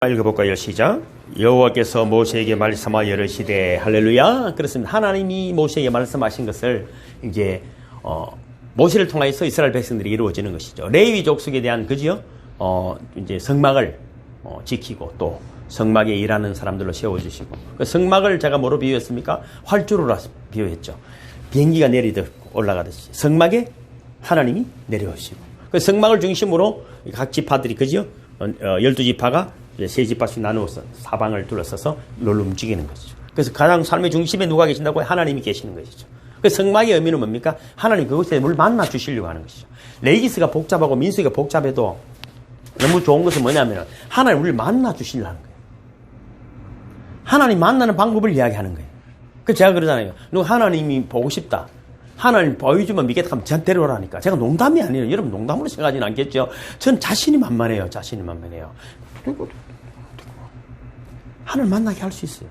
읽어볼까요? 시작. 여호와께서 모세에게 말씀하여 이르시되 할렐루야. 그렇습니다. 하나님이 모세에게 말씀하신 것을 이제 모세를 통하여서 이스라엘 백성들이 이루어지는 것이죠. 레위 족속에 대한 그지요. 이제 성막을 지키고 또 성막에 일하는 사람들로 세워주시고 그 성막을 제가 뭐로 비유했습니까? 활주로로 비유했죠. 비행기가 내리듯 올라가듯이 성막에 하나님이 내려오시고 그 성막을 중심으로 각 지파들이 그지요. 12지파가 세 지파씩 나누어서 사방을 둘러서서 롤로 움직이는 것이죠. 그래서 가장 삶의 중심에 누가 계신다고? 하나님이 계시는 것이죠. 그 성막의 의미는 뭡니까? 하나님 그곳에 뭘 만나 주시려고 하는 것이죠. 레위기스가 복잡하고 민수기가 복잡해도 너무 좋은 것은 뭐냐면 하나님 우리를 만나 주시려고 하는 거예요. 하나님 만나는 방법을 이야기하는 거예요. 그래서 제가 그러잖아요. 누가 하나님이 보고 싶다. 하나님 보여주면 믿겠다 하면 저한테 데려오라니까. 제가 농담이 아니에요. 여러분 농담으로 생각하지는 않겠죠. 전 자신이 만만해요. 자신이 만만해요. 하나님 만나게 할 수 있어요.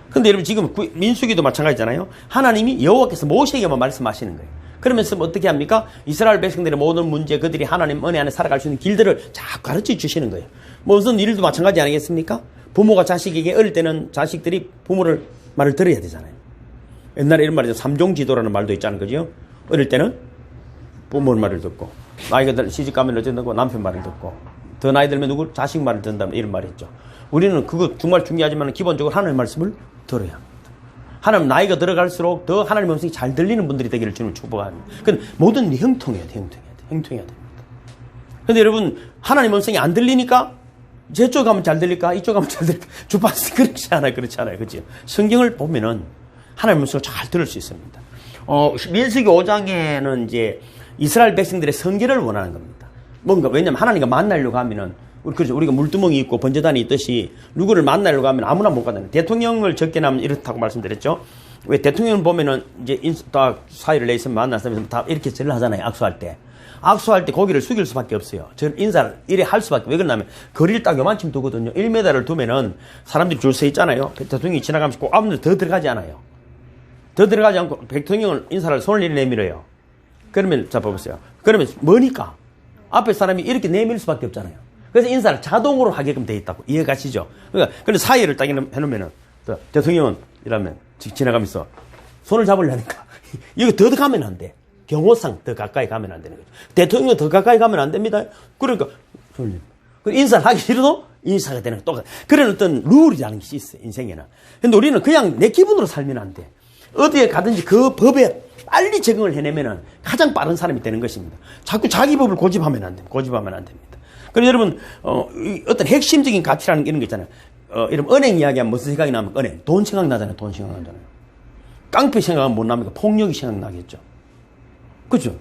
근데 여러분 지금 민수기도 마찬가지잖아요. 하나님이 여호와께서 모세에게만 말씀하시는 거예요. 그러면서 어떻게 합니까? 이스라엘 백성들의 모든 문제, 그들이 하나님 은혜 안에 살아갈 수 있는 길들을 쫙 가르쳐 주시는 거예요. 무슨 일도 마찬가지 아니겠습니까? 부모가 자식에게 어릴 때는 자식들이 부모를 말을 들어야 되잖아요. 옛날에 이런 말이죠. 삼종지도라는 말도 있잖아요. 그죠? 어릴 때는 부모 말을 듣고 나이가 들 시집 가면 어쩐다고 남편 말을 듣고 더 나이 들면 누구 자식 말을 듣는다면 이런 말이 있죠. 우리는 그거 정말 중요하지만 기본적으로 하나님의 말씀을 들어야 합니다. 하나님 나이가 들어갈수록 더 하나님의 말씀이 잘 들리는 분들이 되기를 주는 축복합니다. 그건 모든 일이 형통해야 돼. 형통해야 됩니다. 근데 여러분 하나님의 말씀이 안 들리니까 저쪽 가면 잘 들릴까? 이쪽 가면 잘 들릴까? 주파수 그렇지 않아요. 그렇죠? 성경을 보면은 하나님의 말씀을 잘 들을 수 있습니다. 민수기 5장에는 이제 이스라엘 백성들의 성결을 원하는 겁니다. 뭔가 왜냐면 하나님과 만나려고 하면은 그렇죠. 우리가 물두멍이 있고 번제단이 있듯이 누구를 만나려고 하면 아무나 못 가는. 대통령을 적게 나면 이렇다고 말씀드렸죠. 왜 대통령을 보면은 이제 다 사회를 내 있으면 만나서 다 이렇게 절을 하잖아요. 악수할 때 고개를 숙일 수밖에 없어요. 저 인사를 이래 할 수밖에. 왜 그러냐면 거리를 딱 요만큼 두거든요. 1m를 두면은 사람들이 줄 서 있잖아요. 대통령이 지나가면서 꼭 앞으로 더 들어가지 않아요. 더 들어가지 않고 대통령을 인사를 손을 이렇게 내밀어요. 그러면 자 봐보세요. 그러면 뭐니까 앞에 사람이 이렇게 내밀 수밖에 없잖아요. 그래서 인사를 자동으로 하게끔 돼 있다고. 이해가시죠? 그러니까 근데 사이를 딱 해놓으면은 대통령은 이러면 지나가면서 손을 잡으려니까 여기 더 가면 안 돼. 경호상 더 가까이 가면 안 되는 거죠. 대통령은 더 가까이 가면 안 됩니다. 그러니까 인사를 하기 싫어도 인사가 되는 거 똑같아. 그런 어떤 룰이라는 것이 있어요. 인생에는. 근데 우리는 그냥 내 기분으로 살면 안 돼. 어디에 가든지 그 법에 빨리 적응을 해내면은 가장 빠른 사람이 되는 것입니다. 자꾸 자기 법을 고집하면 안 됩니다. 그럼 여러분, 어떤 핵심적인 가치라는 이런 거 있잖아요. 이런 은행 이야기하면 무슨 생각이 나면 은행. 돈 생각나잖아요. 깡패 생각하면 못 납니까? 폭력이 생각나겠죠. 그죠?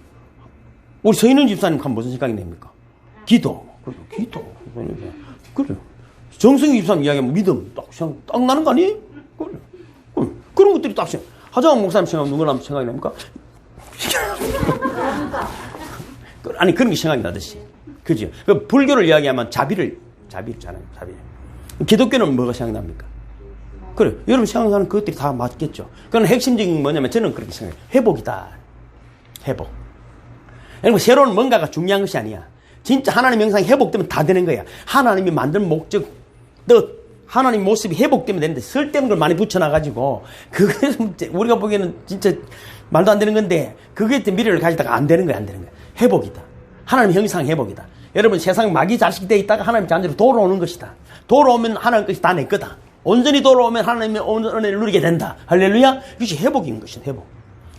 우리 서인은 집사님 하면 무슨 생각이 납니까? 기도. 그래. 정성희 집사님 이야기하면 믿음. 딱 나는 거 아니에요? 그래. 그런 것들이 딱 생각. 하정환 목사님 생각하면 누구나 생각이 납니까? 아니, 그런 게 생각이 나듯이. 그죠? 그 불교를 이야기하면 자비 있잖아요. 자비. 기독교는 뭐가 생각납니까? 그래. 여러분 생각하는 그것들이 다 맞겠죠. 그건 핵심적인 게 뭐냐면 저는 그렇게 생각해요. 회복이다. 회복. 그러니까 새로운 뭔가가 중요한 것이 아니야. 진짜 하나님 형상이 회복되면 다 되는 거야. 하나님이 만든 목적, 뜻, 하나님 모습이 회복되면 되는데 쓸데없는 걸 많이 붙여놔가지고 그게 우리가 보기에는 진짜 말도 안 되는 건데 그게 미래를 가지다가 안 되는 거야. 회복이다. 하나님 형상 회복이다. 여러분 세상 마귀 자식 돼 있다가 하나님 자녀로 돌아오는 것이다. 돌아오면 하나님 것이 다 내 거다. 온전히 돌아오면 하나님의 은혜를 누리게 된다. 할렐루야. 이것이 회복인 것이다. 회복.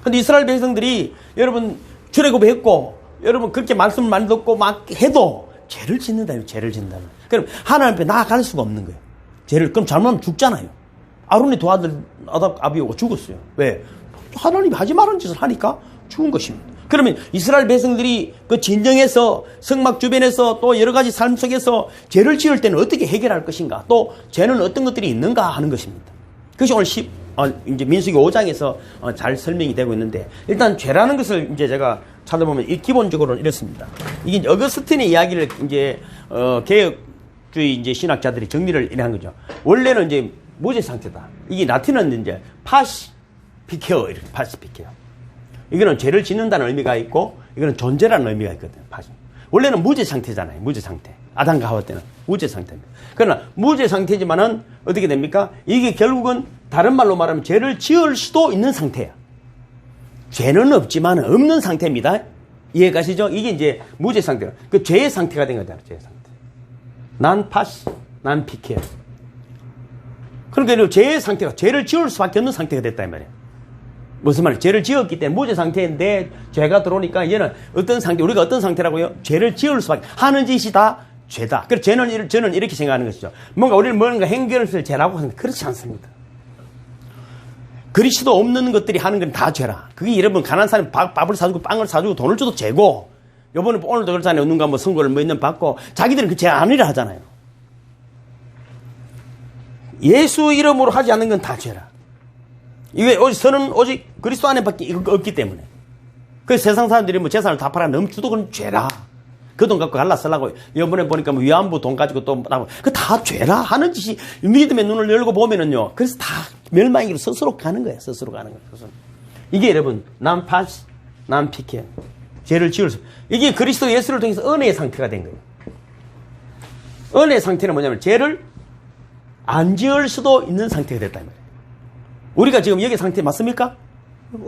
근데 이스라엘 백성들이 여러분 출애굽했고 여러분 그렇게 말씀을 많이 듣고 막 해도 죄를 짓는다. 그럼 하나님 앞에 나아갈 수가 없는 거예요. 그럼 잘못하면 죽잖아요. 아론의 두 아들 아비오가 죽었어요. 왜? 하나님이 하지 말라는 짓을 하니까 죽은 것입니다. 그러면 이스라엘 백성들이 그 진정에서 성막 주변에서 또 여러 가지 삶 속에서 죄를 지을 때는 어떻게 해결할 것인가? 또 죄는 어떤 것들이 있는가 하는 것입니다. 그것이 오늘 이제 민수기 5장에서 잘 설명이 되고 있는데 일단 죄라는 것을 이제 제가 찾아보면 기본적으로는 이렇습니다. 이게 어거스틴의 이야기를 이제 개혁주의 이제 신학자들이 정리를 이래 한 거죠. 원래는 이제 무죄 상태다. 이게 라틴어는 이제 파시피케어 이렇게 파시피케어. 이거는 죄를 짓는다는 의미가 있고 이거는 존재라는 의미가 있거든요. 원래는 무죄 상태잖아요. 무죄 상태. 아담과 하와 때는 무죄 상태입니다. 그러나 무죄 상태지만은 어떻게 됩니까? 이게 결국은 다른 말로 말하면 죄를 지을 수도 있는 상태야. 죄는 없지만 없는 상태입니다. 이해가시죠? 이게 이제 무죄 상태라. 그 죄의 상태가 된 거잖아요. 죄의 상태. 난 파시, 난 피케. 그러니까 죄의 상태가 죄를 지을 수밖에 없는 상태가 됐다 이 말이에요. 무슨 말이에요? 죄를 지었기 때문에 무죄 상태인데 죄가 들어오니까 얘는 어떤 상태, 우리가 어떤 상태라고요? 죄를 지을 수밖에, 하는 짓이 다 죄다. 그래서 저는 이렇게 생각하는 것이죠. 우리는 뭔가 행위를 죄라고 하는데 그렇지 않습니다. 그리스도 없는 것들이 하는 건 다 죄라. 그게 여러분 가난한 사람이 밥을 사주고 빵을 사주고 돈을 줘도 죄고, 요번에 오늘도 그렇잖아요. 누군가 뭐 선거를 몇 년 받고 자기들은 그 죄 아니라 하잖아요. 예수 이름으로 하지 않는 건 다 죄라. 이게 선은 오직 그리스도 안에밖에 없기 때문에. 그래서 세상 사람들이 뭐 재산을 다 팔아 넘주도 그건 죄라. 그 돈 갖고 갈라 쓰려고. 이번에 보니까 뭐 위안부 돈 가지고 또, 그 다 죄라. 하는 짓이 믿음의 눈을 열고 보면은요. 그래서 다 멸망이로 스스로 가는 거예요. 스스로 가는 거예요. 스스로. 이게 여러분, 난 파시, 난 피케. 죄를 지을 수. 이게 그리스도 예수를 통해서 은혜의 상태가 된 거예요. 은혜의 상태는 뭐냐면 죄를 안 지을 수도 있는 상태가 됐다. 이 말이에요. 우리가 지금 여기 상태 맞습니까?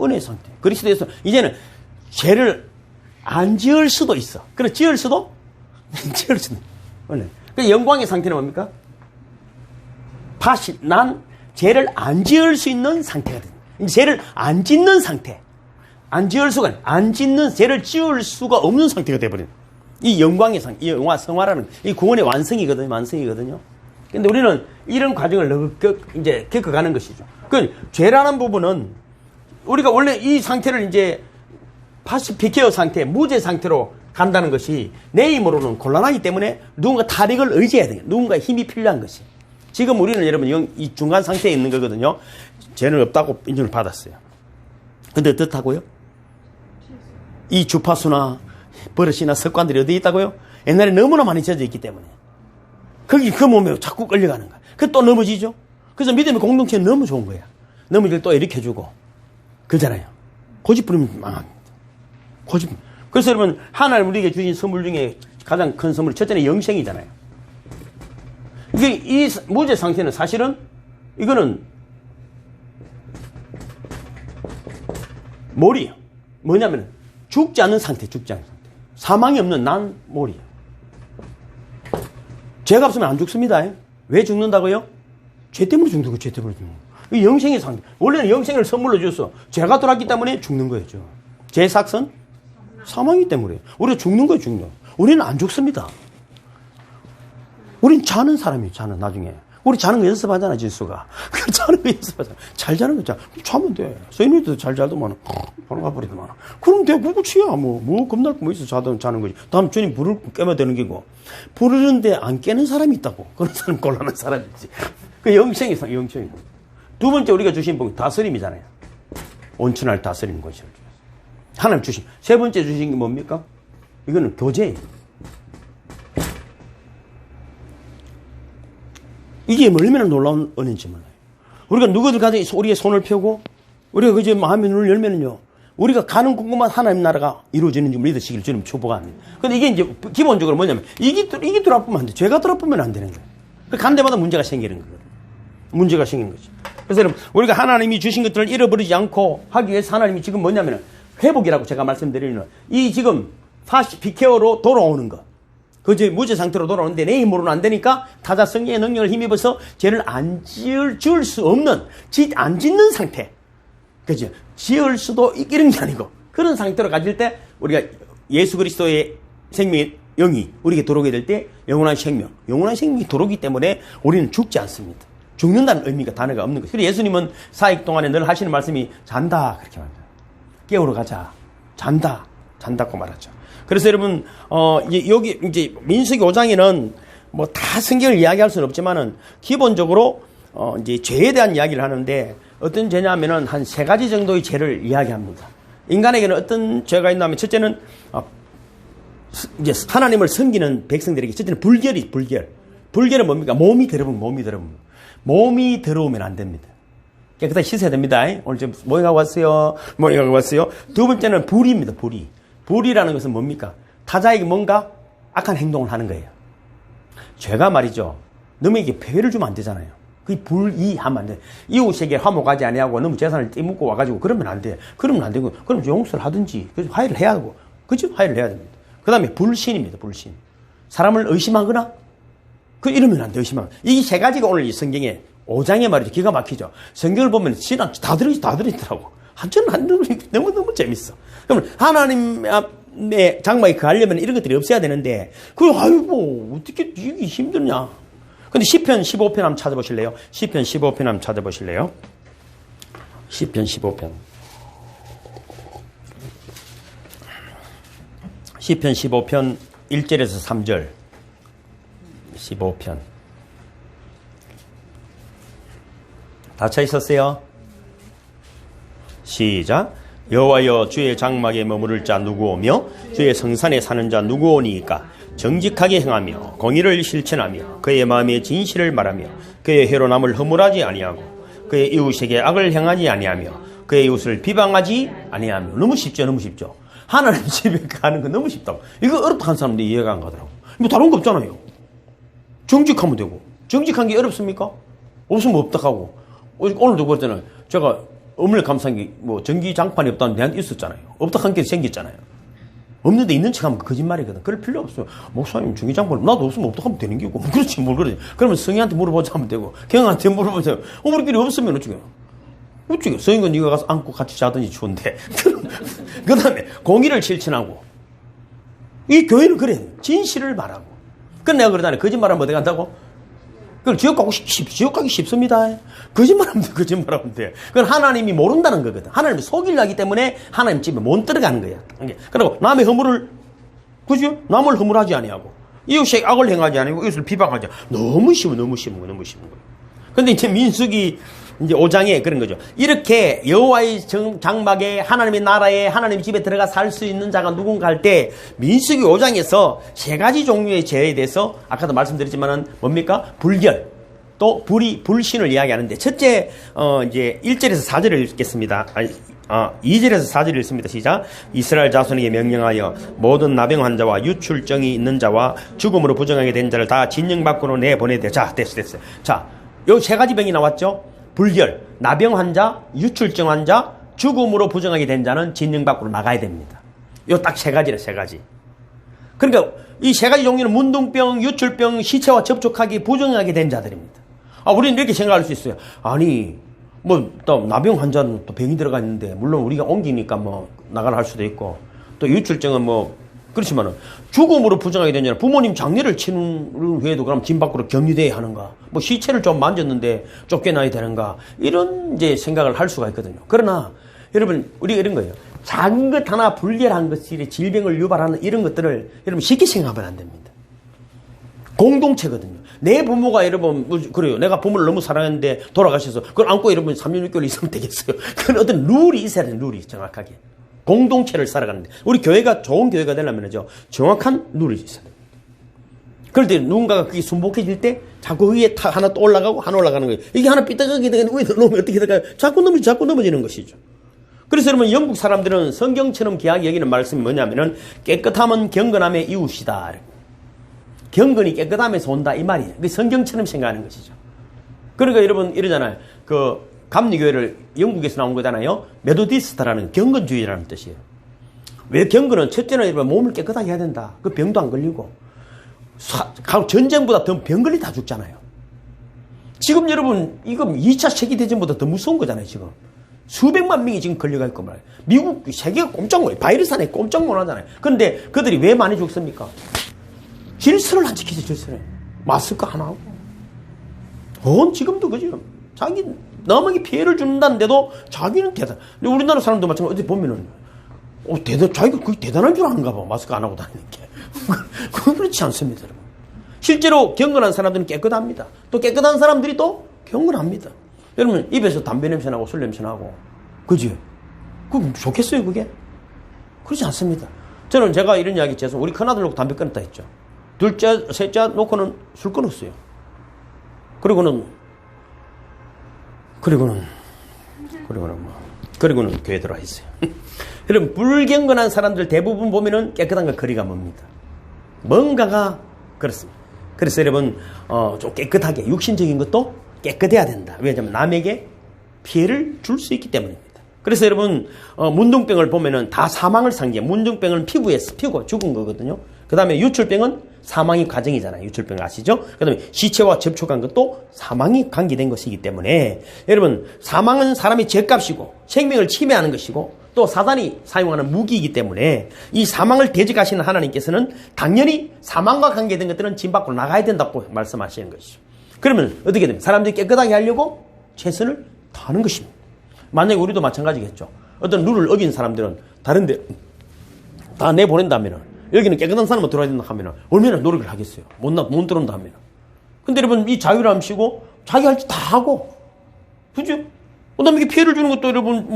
은혜의 상태. 그리스도 예수. 이제는 죄를 안 지을 수도 있어. 그래, 지을 수도? 지을 수도. 원래. 그 영광의 상태는 뭡니까? 파시, 난 죄를 안 지을 수 있는 상태가 됩니다. 죄를 안 짓는 상태. 안 지을 수가, 안 짓는, 죄를 지을 수가 없는 상태가 되어버린. 이 영광의 상, 이 영화, 성화라는, 이 구원의 완성이거든요. 완성이거든요. 근데 우리는 이런 과정을 이제 겪어가는 것이죠. 그, 죄라는 부분은 우리가 원래 이 상태를 이제 파시피케어 상태, 무죄 상태로 간다는 것이 내 힘으로는 곤란하기 때문에 누군가 타력을 의지해야 돼요. 누군가의 힘이 필요한 것이. 지금 우리는 여러분 이 중간 상태에 있는 거거든요. 죄는 없다고 인정을 받았어요. 근데 어떻다고요? 이 주파수나 버릇이나 습관들이 어디 있다고요? 옛날에 너무나 많이 젖어 있기 때문에. 거기 그 몸에 자꾸 끌려가는 거야. 그 또 넘어지죠? 그래서 믿음의 공동체는 너무 좋은 거야. 넘어질 또 일으켜주고. 그러잖아요. 고집 부리면 망합니다. 고집. 그래서 여러분, 하나님 우리에게 주신 선물 중에 가장 큰 선물, 첫째는 영생이잖아요. 이게 이 무죄 상태는 사실은, 이거는, 몰이에요. 뭐냐면, 죽지 않는 상태, 죽지 않는 상태. 사망이 없는 난 몰이에요. 죄가 없으면 안 죽습니다. 왜 죽는다고요? 죄 때문에 죽는 거예요, 죄 때문에 죽는 거예요. 이 영생의 상태. 원래는 영생을 선물로 줬어. 죄가 들어왔기 때문에 죽는 거였죠. 죄의 삭선? 사망이기 때문에. 우리가 죽는 거예요, 죽는 거. 우리는 안 죽습니다. 우린 자는 사람이에요, 자는, 나중에. 우리 자는 거 연습하잖아, 진수가. 그 자는 거 연습하잖아. 잘 자는 거 있잖아. 자면 돼. 서인이도 잘 자더만, 바로 가버리더만. 그럼 돼, 그거치야. 뭐, 겁날 거 뭐 있어, 자는 거지. 다음 주님 불을 깨면 되는 게고. 부르는데 안 깨는 사람이 있다고. 그런 사람 곤란한 사람이지. 그 영생이. 두 번째 우리가 주신 복, 다스림이잖아요. 온천할 다스리는 것이죠. 하나님 주신. 세 번째 주신 게 뭡니까? 이거는 교제예요. 이게 얼마나 놀라운 은혜인지 몰라요. 우리가 누구들 가정에 우리의 손을 펴고, 우리가 그저 마음의 눈을 열면은요, 우리가 가는 곳만 하나님 나라가 이루어지는지 믿으시길 주님 축복합니다. 근데 이게 이제 기본적으로 뭐냐면, 이게 들어보면 안 돼. 죄가 들어보면 안 되는 거예요. 간 데마다 문제가 생기는 거거든요. 문제가 생기는 거죠. 그래서 여러분, 우리가 하나님이 주신 것들을 잃어버리지 않고 하기 위해서 하나님이 지금 뭐냐면, 회복이라고 제가 말씀드리는, 이 지금 비케어로 돌아오는 것. 그저 무죄 상태로 돌아오는데 내 힘으로는 안 되니까 타자 성령의 능력을 힘입어서 죄를 안 지을 수 없는, 안 짓는 상태. 그죠? 지을 수도 이런 게 아니고 그런 상태로 가질 때 우리가 예수 그리스도의 생명의 영이 우리에게 들어오게 될 때 영원한 생명이 들어오기 때문에 우리는 죽지 않습니다. 죽는다는 의미가 단어가 없는 거죠. 그래서 예수님은 사역 동안에 늘 하시는 말씀이 잔다 그렇게 말합니다. 깨우러 가자. 잔다고 말하죠. 그래서 여러분, 여기, 이제, 민수기 5장에는 뭐 다 성경을 이야기할 수는 없지만은, 기본적으로, 이제 죄에 대한 이야기를 하는데, 어떤 죄냐면은 한 세 가지 정도의 죄를 이야기합니다. 인간에게는 어떤 죄가 있냐면, 첫째는, 이제 하나님을 섬기는 백성들에게, 첫째는 불결. 불결은 뭡니까? 몸이 더러우면 안 됩니다. 깨끗하게 씻어야 됩니다. 오늘 지금 모여가고 왔어요. 두 번째는 불입니다, 불이라는 것은 뭡니까? 타자에게 뭔가 악한 행동을 하는 거예요. 죄가 말이죠. 너에게 폐해를 주면 안 되잖아요. 그게 불이하면 안 돼. 이웃에게 화목하지 아니하고 너무 재산을 떼묻고 와가지고 그러면 안 돼. 그러면 안 되고, 그럼 용서를 하든지, 그래서 화해를 해야 하고, 그죠? 화해를 해야 됩니다. 그 다음에 불신입니다, 불신. 사람을 의심하거나, 이러면 안 돼, 의심하거나. 이 세 가지가 오늘 이 성경에 5장에 말이죠. 기가 막히죠. 성경을 보면 신앙 다 들어있더라고. 저는 너무너무 재밌어. 그러면 하나님의 장막에 가려면 이런 것들이 없어야 되는데, 아이고, 어떻게 이게 힘드냐. 근데 시편 15편 한번 찾아보실래요? 시편 15편 한번 찾아보실래요? 시편 15편. 시편 15편 1절에서 3절. 15편. 닫혀 있었어요? 시작. 여호와여 주의 장막에 머무를 자 누구오며 주의 성산에 사는 자 누구오니이까. 정직하게 행하며 공의를 실천하며 그의 마음에 진실을 말하며 그의 혀로 남을 허물하지 아니하고 그의 이웃에게 악을 행하지 아니하며 그의 이웃을 비방하지 아니하며. 너무 쉽죠, 너무 쉽죠. 하나님 집에 가는 거 너무 쉽다고. 이거 어렵다 한 사람들이 이해가 안 가더라고. 뭐 다른 거 없잖아요. 정직하면 되고. 정직한 게 어렵습니까? 없으면 없다 하고. 오늘도 그랬잖아요. 제가 어머니 감사한 게 전기장판이 없다는 데한테 있었잖아요. 없다 한 게 생겼잖아요. 없는데 있는 척 하면 거짓말이거든. 그럴 필요 없어요. 목사님 전기장판 나도 없으면 없다 하면 되는 게고. 그렇지 뭘 그러지. 그러면 성희한테 물어보자 하면 되고 경한테 물어보자. 우리끼리 없으면 어쩌게. 성희가 네가 가서 안고 같이 자든지 좋은데. 그 다음에 공의를 실천하고. 이 교회는 그래. 진실을 말하고. 그럼 내가 그러잖아요. 거짓말하면 어디 간다고? 그걸 지옥 가기 쉽습니다. 거짓말하면 돼, 거짓말하면 돼. 그건 하나님이 모른다는 거거든. 하나님이 속이려 하기 때문에 하나님 집에 못 들어가는 거야. 그리고 남의 허물을, 그죠? 남을 허물하지 아니하고, 이웃에 악을 행하지 아니하고, 이웃을 비방하지 않고. 너무 쉬운 거예요. 근데 이제 민수기 이제 5장에 그런 거죠. 이렇게 여호와의 장막에 하나님의 나라에 하나님 집에 들어가 살 수 있는 자가 누군가 할 때 민수기 5장에서 세 가지 종류의 죄에 대해서 아까도 말씀드렸지만은 뭡니까? 불결 또 불신을 이야기하는데 첫째 이제 1절에서 4절을 읽겠습니다. 2절에서 4절을 읽습니다. 시작. 이스라엘 자손에게 명령하여 모든 나병 환자와 유출증이 있는 자와 죽음으로 부정하게 된 자를 다 진영 밖으로 내보내되. 자, 됐어. 자, 요 세 가지 병이 나왔죠. 불결, 나병 환자, 유출증 환자, 죽음으로 부정하게 된 자는 진영 밖으로 나가야 됩니다. 요 딱 세 가지래, 세 가지. 그러니까 이 세 가지 종류는 문둥병, 유출병, 시체와 접촉하기 부정하게 된 자들입니다. 우리는 이렇게 생각할 수 있어요. 아니, 또 나병 환자는 또 병이 들어가 있는데, 물론 우리가 옮기니까 나가라 할 수도 있고, 또 유출증은 그렇지만은 죽음으로 부정하게 되냐. 부모님 장례를 치는 후에도 그럼 진 밖으로 격리돼야 하는가? 시체를 좀 만졌는데 쫓겨나야 되는가? 이런 이제 생각을 할 수가 있거든요. 그러나 여러분 우리가 이런 거예요. 작은 것 하나 불결한 것이 질병을 유발하는 이런 것들을 여러분 쉽게 생각하면 안 됩니다. 공동체거든요. 내 부모가 여러분 그래요. 내가 부모를 너무 사랑했는데 돌아가셔서 그걸 안고 여러분 3년 6개월 있으면 되겠어요. 그건 어떤 룰이 있어야 돼요. 룰이 정확하게. 공동체를 살아가는데 우리 교회가 좋은 교회가 되려면요 정확한 룰이 있어야 됩니다. 그럴 때 누군가가 그게 순복해질 때 자꾸 위에 하나 또 올라가고 하나 올라가는 거예요. 이게 하나 삐딱하게 되는데 위에 넘으면 어떻게 될까요? 자꾸 넘어지는 것이죠. 그래서 여러분 영국 사람들은 성경처럼 귀하게 여기는 말씀이 뭐냐면은 깨끗함은 경건함의 이웃이다. 경건이 깨끗함에서 온다 이 말이에요. 그게 성경처럼 생각하는 것이죠. 그러니까 여러분 이러잖아요. 감리교회를 영국에서 나온 거잖아요. 메도디스트라는 경건주의라는 뜻이에요. 왜 경건은 첫째는 여러분 몸을 깨끗하게 해야 된다. 그 병도 안 걸리고 전쟁보다 더 병 걸리 다 죽잖아요. 지금 여러분 이거 2차 세계대전보다 더 무서운 거잖아요. 지금 수백만 명이 지금 걸려가 있고 말이에요. 미국 세계가 꼼짝 못해요. 바이러스 안에 꼼짝 못 하잖아요. 그런데 그들이 왜 많이 죽습니까? 질서를 안 지키죠. 질서를. 마스크 안 하고. 지금도 그죠. 자기 남에게 피해를 준다는데도 자기는 대단. 우리나라 사람도 마찬가지로 어디 보면은 자기가 그게 대단한 줄 아는가 봐. 마스크 안 하고 다니는 게. 그건 그렇지 않습니다. 여러분. 실제로 경건한 사람들은 깨끗합니다. 또 깨끗한 사람들이 또 경건합니다. 여러분 입에서 담배 냄새 나고 술 냄새 나고 그지? 그거 좋겠어요 그게? 그렇지 않습니다. 제가 이런 이야기 해서 우리 큰아들 놓고 담배 끊었다 했죠. 둘째, 셋째 놓고는 술 끊었어요. 그리고는 교회 들어와 있어요. 여러분 불경건한 사람들 대부분 보면은 깨끗한 거 거리가 멉니다. 뭔가가 그렇습니다. 그래서 여러분 좀 깨끗하게 육신적인 것도 깨끗해야 된다. 왜냐하면 남에게 피해를 줄 수 있기 때문입니다. 그래서 여러분 문둥병을 보면은 다 사망을 상징해. 문둥병은 피부가 죽은 거거든요. 그 다음에 유출병은 사망이 과정이잖아요. 유출병 아시죠? 그 다음에 시체와 접촉한 것도 사망이 관계된 것이기 때문에 여러분 사망은 사람의 죄값이고 생명을 침해하는 것이고 또 사단이 사용하는 무기이기 때문에 이 사망을 대적하시는 하나님께서는 당연히 사망과 관계된 것들은 진 밖으로 나가야 된다고 말씀하시는 것이죠. 그러면 어떻게 됩니까? 사람들이 깨끗하게 하려고 최선을 다하는 것입니다. 만약에 우리도 마찬가지겠죠. 어떤 룰을 어긴 사람들은 다른데 다 내보낸다면 여기는 깨끗한 사람만 들어야 된다 하면 얼마나 노력을 하겠어요. 못 들어온다 하면. 근데 여러분 이 자유람시고 자기 할 짓 다 하고 그죠? 남에게 피해를 주는 것도 여러분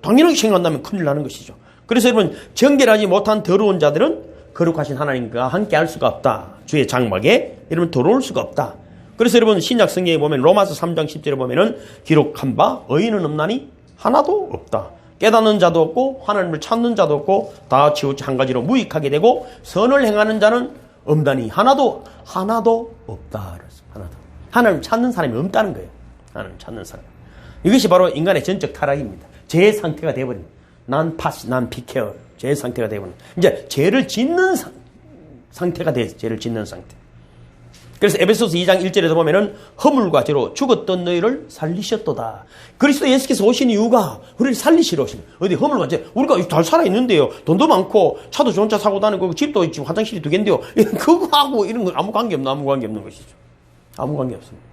당연하게 생각한다면 큰일 나는 것이죠. 그래서 여러분 정결하지 못한 더러운 자들은 거룩하신 하나님과 함께 할 수가 없다. 주의 장막에 여러분 들어올 수가 없다. 그래서 여러분 신약 성경에 보면 로마서 3장 10절에 보면은 기록한 바 의인은 없나니 하나도 없다. 깨닫는 자도 없고 하나님을 찾는 자도 없고 다 치우쳐 한 가지로 무익하게 되고 선을 행하는 자는 없다니 하나도 없다. 하나님을 찾는 사람이 없다는 거예요. 하나님을 찾는 사람. 이것이 바로 인간의 전적 타락입니다. 죄의 상태가 되어버립니다. 난 비케어. 죄의 상태가 되어버립니다. 이제 죄를 짓는 상태가 돼요. 죄를 짓는 상태. 그래서 에베소서 2장 1절에서 보면은 허물과 죄로 죽었던 너희를 살리셨도다. 그리스도 예수께서 오신 이유가 우리를 살리시러 오신 거예요. 어디 허물과 죄. 우리가 잘 살아있는데요. 돈도 많고 차도 좋은 차 사고 다니고 집도 있고 화장실이 2개인데요. 그거하고 이런 건 아무 관계 없는 것이죠. 아무 관계 없습니다.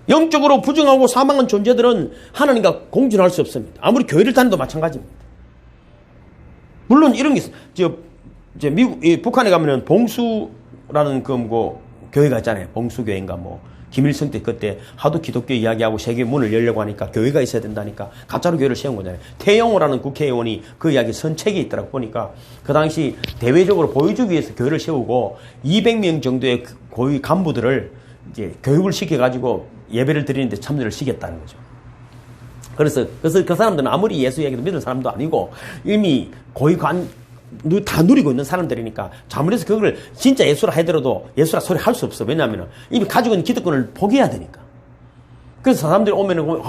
영적으로 부정하고 사망한 존재들은 하나님과 공존할 수 없습니다. 아무리 교회를 다녀도 마찬가지입니다. 물론 이런 게 있어요. 북한에 가면은 봉수라는 교회가 있잖아요. 봉수교회인가 김일성 때 그때 하도 기독교 이야기하고 세계 문을 열려고 하니까 교회가 있어야 된다니까 가짜로 교회를 세운 거잖아요. 태영호라는 국회의원이 그 이야기 쓴 책이 있더라고 보니까 그 당시 대외적으로 보여주기 위해서 교회를 세우고 200명 정도의 고위 간부들을 이제 교육을 시켜가지고 예배를 드리는데 참여를 시켰다는 거죠. 그래서 그 사람들은 아무리 예수 얘기도 믿는 사람도 아니고 이미 다 누리고 있는 사람들이니까 잘못해서 그걸 진짜 예수라 하더라도 예수라 소리 할 수 없어. 왜냐하면 이미 가지고 있는 기득권을 포기해야 되니까. 그래서 사람들이 오면은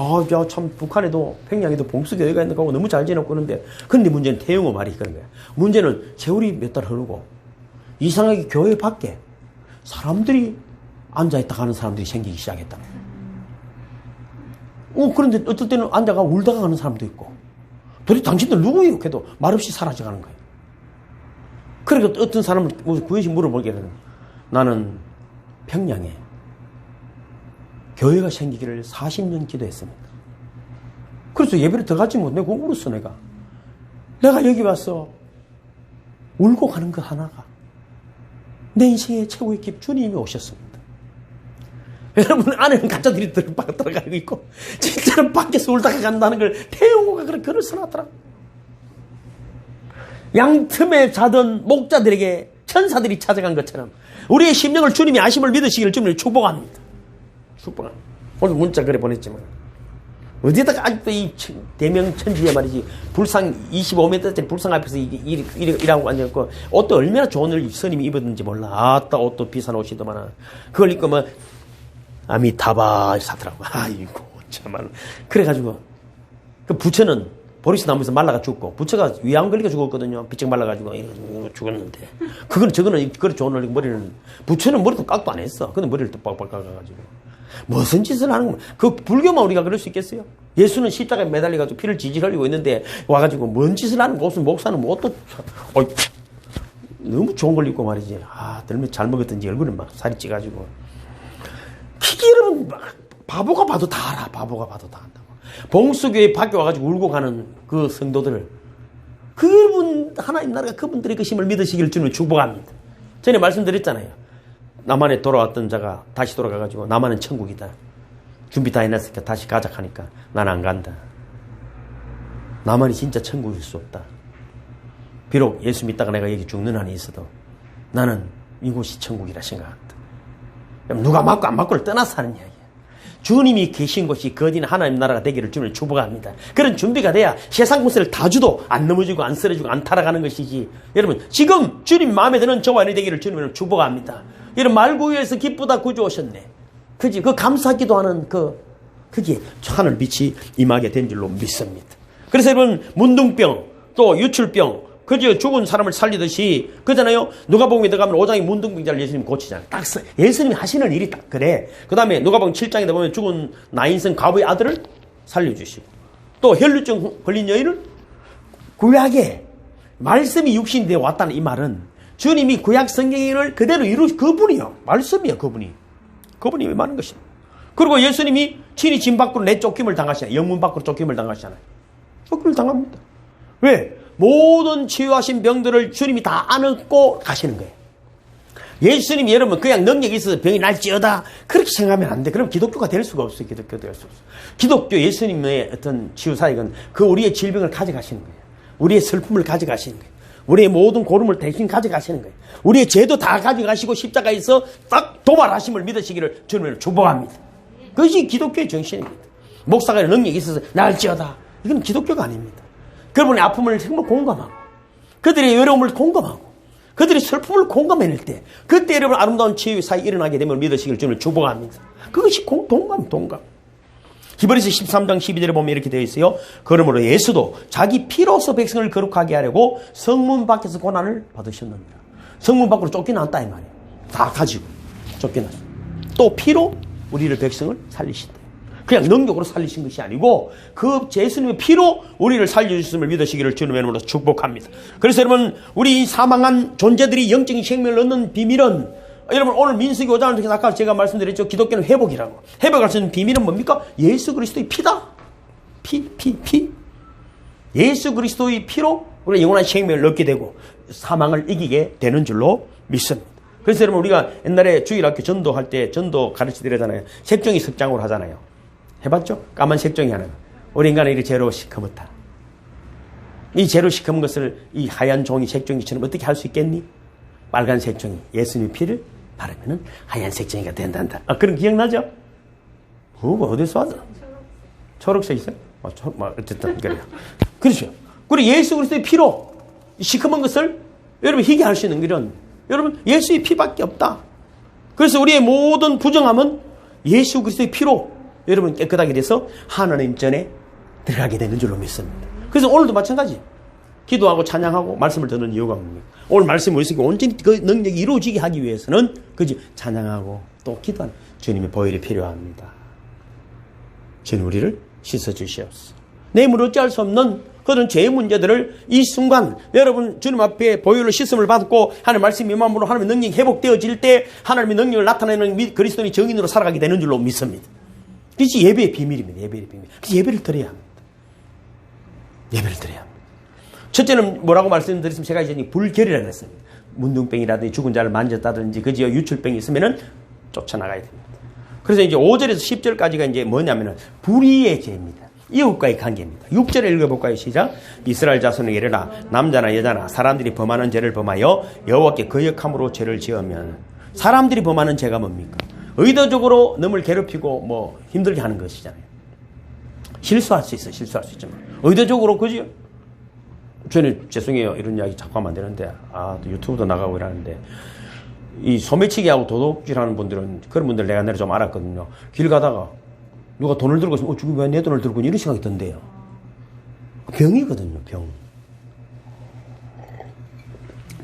참 북한에도 평양에도 봉수교회가 있는 거고 너무 잘 지내고 그러는데 근데 문제는 태영호 말이 그런 거야. 문제는 세월이 몇 달 흐르고 이상하게 교회 밖에 사람들이 앉아있다 가는 사람들이 생기기 시작했다는 거예요. 그런데 어떨 때는 앉아가 울다가 가는 사람도 있고 도대체 당신들 누구예요? 그래도 말없이 사라져가는 거예요. 그러니까 어떤 사람을 구해시 물어보게 되는 나는 평양에 교회가 생기기를 40년 기도했습니다. 그래서 예배를 들어가지 못. 내가 울었어. 내가 여기 와서 울고 가는 그 하나가 내 인생의 최고의 길 주님이 오셨습니다. 여러분 안에는 가짜들이 들어가고 있고 진짜로 밖에서 울다가 간다는 걸 태영호가 그런 글을 써놨더라. 양틈에 자던 목자들에게 천사들이 찾아간 것처럼 우리의 심령을 주님이 아심을 믿으시기를 주님을 축복합니다. 축복합니다. 오늘 문자 그래 보냈지만 어디다가 아직도 이 대명천지에 말이지 불상 25m짜리 불상 앞에서 일하고 앉아있고 옷도 얼마나 좋은 옷을 스님이 입었는지 몰라. 아따 옷도 비싼 옷이더만 그걸 입고 아미타바 사더라고. 아이고 참말. 그래가지고 그 부처는 보리스 나무에서 말라가 죽고 부처가 위암 걸리가 죽었거든요. 비쩍 말라가지고 죽었는데 저거는 그래 좋은 얼굴 머리는 부처는 머리도 깎도 안 했어. 근데 머리를 또 빡빡 깎아가지고 무슨 짓을 하는 거야. 그 불교만 우리가 그럴 수 있겠어요? 예수는 십자가에 매달려가지고 피를 지질 흘리고 있는데 와가지고 뭔 짓을 하는 거. 무슨 목사는 또 너무 좋은 걸 입고 말이지. 들면 잘 먹었던지 얼굴은 막 살이 찌가지고 기기는 바보가 봐도 다 알아. 바보가 봐도 다 안다고. 봉수교회 밖에 와가지고 울고 가는 그 성도들 그분 하나님 나라가 그분들의 그 힘을 믿으시길 주님을 축복합니다. 전에 말씀드렸잖아요. 남한에 돌아왔던 자가 다시 돌아가가지고 남한은 천국이다. 준비 다 해놨으니까 다시 가자 하니까 난 안 간다. 남한이 진짜 천국일 수 없다. 비록 예수 믿다가 내가 여기 죽는 한이 있어도 나는 이곳이 천국이라 생각한다. 누가 맞고 안 맞고를 떠나서 하는 이야기야. 주님이 계신 곳이 거디는 하나님 나라가 되기를 주님을 축복합니다. 그런 준비가 돼야 세상 곳을 다 주도 안 넘어지고 안 쓰러지고 안 타락하는 것이지. 여러분 지금 주님 마음에 드는 저와 너 되기를 주님을 축복합니다. 여러분 말구유에서 기쁘다 구주 오셨네. 그지? 그 감사기도 하는 그게 하늘 빛이 임하게 된 줄로 믿습니다. 그래서 여러분 문둥병 또 유출병 그저 죽은 사람을 살리듯이 그잖아요. 누가복음에 들어가면 5장에 문둥병자를 예수님이 고치잖아요. 딱 예수님이 하시는 일이 딱 그래. 그 다음에 누가복음 7장에 보면 죽은 나인성 과부의 아들을 살려주시고 또 혈루증 걸린 여인을 구약에 말씀이 육신이 되어 왔다는 이 말은 주님이 구약 성경을 그대로 그분이요. 말씀이요. 그분이 왜 많은 것입니다. 그리고 예수님이 친히 진 밖으로 내쫓김을 당하시잖아요. 영문 밖으로 쫓김을 당하시잖아요. 쫓김을 당합니다. 왜? 모든 치유하신 병들을 주님이 다 안고 가시는 거예요. 예수님이 여러분 그냥 능력이 있어서 병이 날지어다 그렇게 생각하면 안 돼. 그럼 기독교가 될 수가 없어요. 기독교 될 수 없어요. 기독교 예수님의 어떤 치유사역은 그 우리의 질병을 가져가시는 거예요. 우리의 슬픔을 가져가시는 거예요. 우리의 모든 고름을 대신 가져가시는 거예요. 우리의 죄도 다 가져가시고 십자가에서 딱 도발하심을 믿으시기를 주님을 축복합니다. 그것이 기독교의 정신입니다. 목사가 능력이 있어서 날지어다. 이건 기독교가 아닙니다. 그분의 아픔을 정말 공감하고 그들의 외로움을 공감하고 그들의 슬픔을 공감해낼 때 그때 여러분 아름다운 치유의 사이 일어나게 되면 믿으시기를 주님을 축복합니다. 그것이 동감. 히브리서 13장 12절에 보면 이렇게 되어 있어요. 그러므로 예수도 자기 피로서 백성을 거룩하게 하려고 성문 밖에서 고난을 받으셨느니라. 성문 밖으로 쫓겨났다 이 말이에요. 다 가지고 쫓겨났어요. 또 피로 우리를 백성을 살리신다. 그냥 능력으로 살리신 것이 아니고 그 예수님의 피로 우리를 살려주심을 믿으시기를 주님의 이름으로 축복합니다. 그래서 여러분 우리 사망한 존재들이 영적인 생명을 얻는 비밀은 여러분 오늘 민수기 5장을 통해서 아까 제가 말씀드렸죠. 기독교는 회복이라고. 회복할 수 있는 비밀은 뭡니까? 예수 그리스도의 피다. 피. 예수 그리스도의 피로 우리가 영원한 생명을 얻게 되고 사망을 이기게 되는 줄로 믿습니다. 그래서 여러분 우리가 옛날에 주일학교 전도할 때 전도 가르치드리잖아요. 색종이 석장으로 하잖아요. 해봤죠? 까만 색종이 하나. 우리 인간은 이렇게 재로 시커멓다. 이 재로 시커먼 것을 이 하얀 종이 색종이처럼 어떻게 할 수 있겠니? 빨간 색종이 예수님의 피를 바르면은 하얀 색종이가 된단다. 그런 기억나죠? 어디서 왔어? 초록색 있어요? 어쨌든 그래요. 그렇죠. 그리고 예수 그리스도의 피로 시커먼 것을 여러분 희게 할 수 있는 길은 여러분 예수의 피밖에 없다. 그래서 우리의 모든 부정함은 예수 그리스도의 피로 여러분 깨끗하게 돼서 하나님 전에 들어가게 되는 줄로 믿습니다. 그래서 오늘도 마찬가지. 기도하고 찬양하고 말씀을 듣는 이유가 뭡니까? 오늘 말씀을 우리에게 온전히 그 능력이 이루어지게 하기 위해서는 그지 찬양하고 또 기도하는 주님의 보혈이 필요합니다. 주님 우리를 씻어주시옵소서. 내물 어찌할 수 없는 그런 죄의 문제들을 이 순간 여러분 주님 앞에 보혈로 씻음을 받고 하나님의 말씀 임함으로 하나님의 능력이 회복되어질 때 하나님의 능력을 나타내는 그리스도인이 정인으로 살아가게 되는 줄로 믿습니다. 그것이 예배의 비밀입니다. 예배의 비밀. 그래서 예배를 드려야 합니다. 예배를 드려야 합니다. 첫째는 뭐라고 말씀드렸으면 제가 이제 불결이라고 했습니다. 문둥병이라든지 죽은 자를 만졌다든지 그지요 유출병이 있으면은 쫓아나가야 됩니다. 그래서 이제 5절에서 10절까지가 이제 뭐냐면은 불의의 죄입니다. 이웃과의 관계입니다. 6절에 읽어볼까요? 시작. 이스라엘 자손에게 이르라 남자나 여자나 사람들이 범하는 죄를 범하여 여호와께 거역함으로 죄를 지으면 사람들이 범하는 죄가 뭡니까? 의도적으로 남을 괴롭히고 뭐 힘들게 하는 것이잖아요. 실수할 수 있어요. 실수할 수 있지만 의도적으로 그지요? 저는 죄송해요. 이런 이야기 자꾸 하면 안 되는데 또 유튜브도 나가고 이러는데 이 소매치기하고 도둑질하는 분들은 그런 분들 내가 좀 알았거든요. 길 가다가 누가 돈을 들고 있으면 저기 왜 내 돈을 들고 있니? 이런 생각이 든대요. 병이거든요.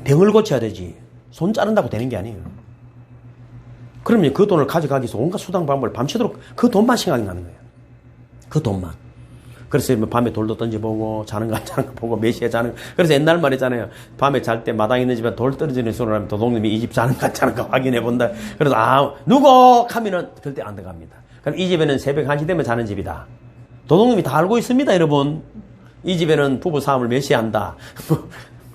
병을 고쳐야 되지 손 자른다고 되는 게 아니에요. 그러면 그 돈을 가져가기 위해서 온갖 수단 방법을 밤새도록 그 돈만 생각이 나는 거예요. 그 돈만. 그래서 밤에 돌도 던져보고 자는 거 안 자는 거 보고 몇 시에 자는 거. 그래서 옛날 말이잖아요. 밤에 잘 때 마당 있는 집에 돌 떨어지는 소리를 하면 도둑님이 이 집 자는 거 안 자는 거 확인해 본다. 그래서 누구 하면은 절대 안 들어갑니다. 그럼 이 집에는 새벽 1시 되면 자는 집이다. 도둑님이 다 알고 있습니다, 여러분. 이 집에는 부부 싸움을 몇 시에 한다.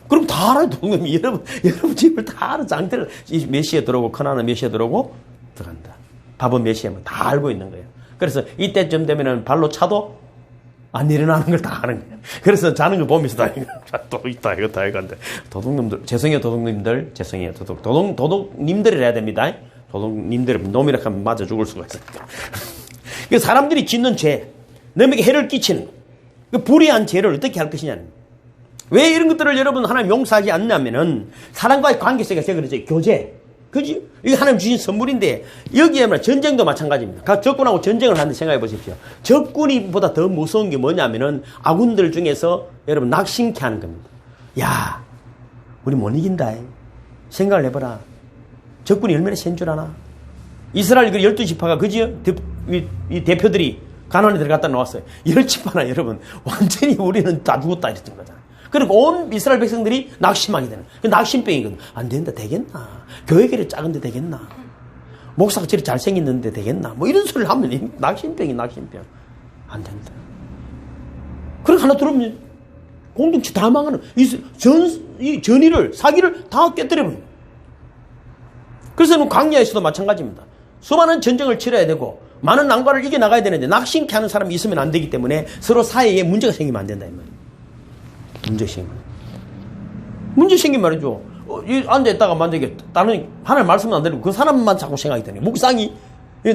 그럼 다 알아요, 도둑님이. 여러분 집을 다 알아. 장태를 몇 시에 들어오고 큰아는 몇 시에 들어오고 들어간다. 밥은 몇 시에 하면 다 알고 있는 거예요. 그래서 이때쯤 되면은 발로 차도 안 일어나는 걸 다 아는 거예요. 그래서 자는 거 보면서 또 있다, 이거 한데. 도둑님들, 죄송해요, 도둑님들. 죄송해요, 도둑님들을 해야 됩니다. 도둑님들을 놈이라 하면 맞아 죽을 수가 있어요. 그 사람들이 짓는 죄, 너에게 해를 끼치는 것. 그 불의한 죄를 어떻게 할 것이냐는 거예요. 왜 이런 것들을 여러분 하나님 용서하지 않냐면은 사람과의 관계 속에서 제가 그러죠. 교제. 그지? 이게 하나님 주신 선물인데 여기에 전쟁도 마찬가지입니다. 적군하고 전쟁을 하는데 생각해 보십시오. 적군이보다 더 무서운 게 뭐냐면은 아군들 중에서 여러분 낙심케 하는 겁니다. 야, 우리 못 이긴다. 생각을 해봐라. 적군이 얼마나 센 줄 아나? 이스라엘 그 12지파가 그지요? 이 대표들이 가나안에 들어갔다 나왔어요. 10지파나 여러분 완전히 우리는 다 죽었다 이랬던 거잖아요. 그리고 온 이스라엘 백성들이 낙심하게 되는 그 낙심병이거든. 안 된다 되겠나? 교회결이 작은데 되겠나? 목사가 저리 잘생겼는데 되겠나? 뭐 이런 소리를 하면 낙심병이 낙심병. 안 된다. 그렇게 하나 들으면 공동체 다 망하는 이 전의를 사기를 다 깨뜨려버립니다. 그래서 광야에서도 마찬가지입니다. 수많은 전쟁을 치러야 되고 많은 난관을 이겨나가야 되는데 낙심케 하는 사람이 있으면 안 되기 때문에 서로 사이에 문제가 생기면 안 된다 이 말이에요. 문제 생기면 말이죠. 앉아있다가 만약에 다른 하나님 말씀은 안 들리고 그 사람만 자꾸 생각이 되는 거예요. 묵상이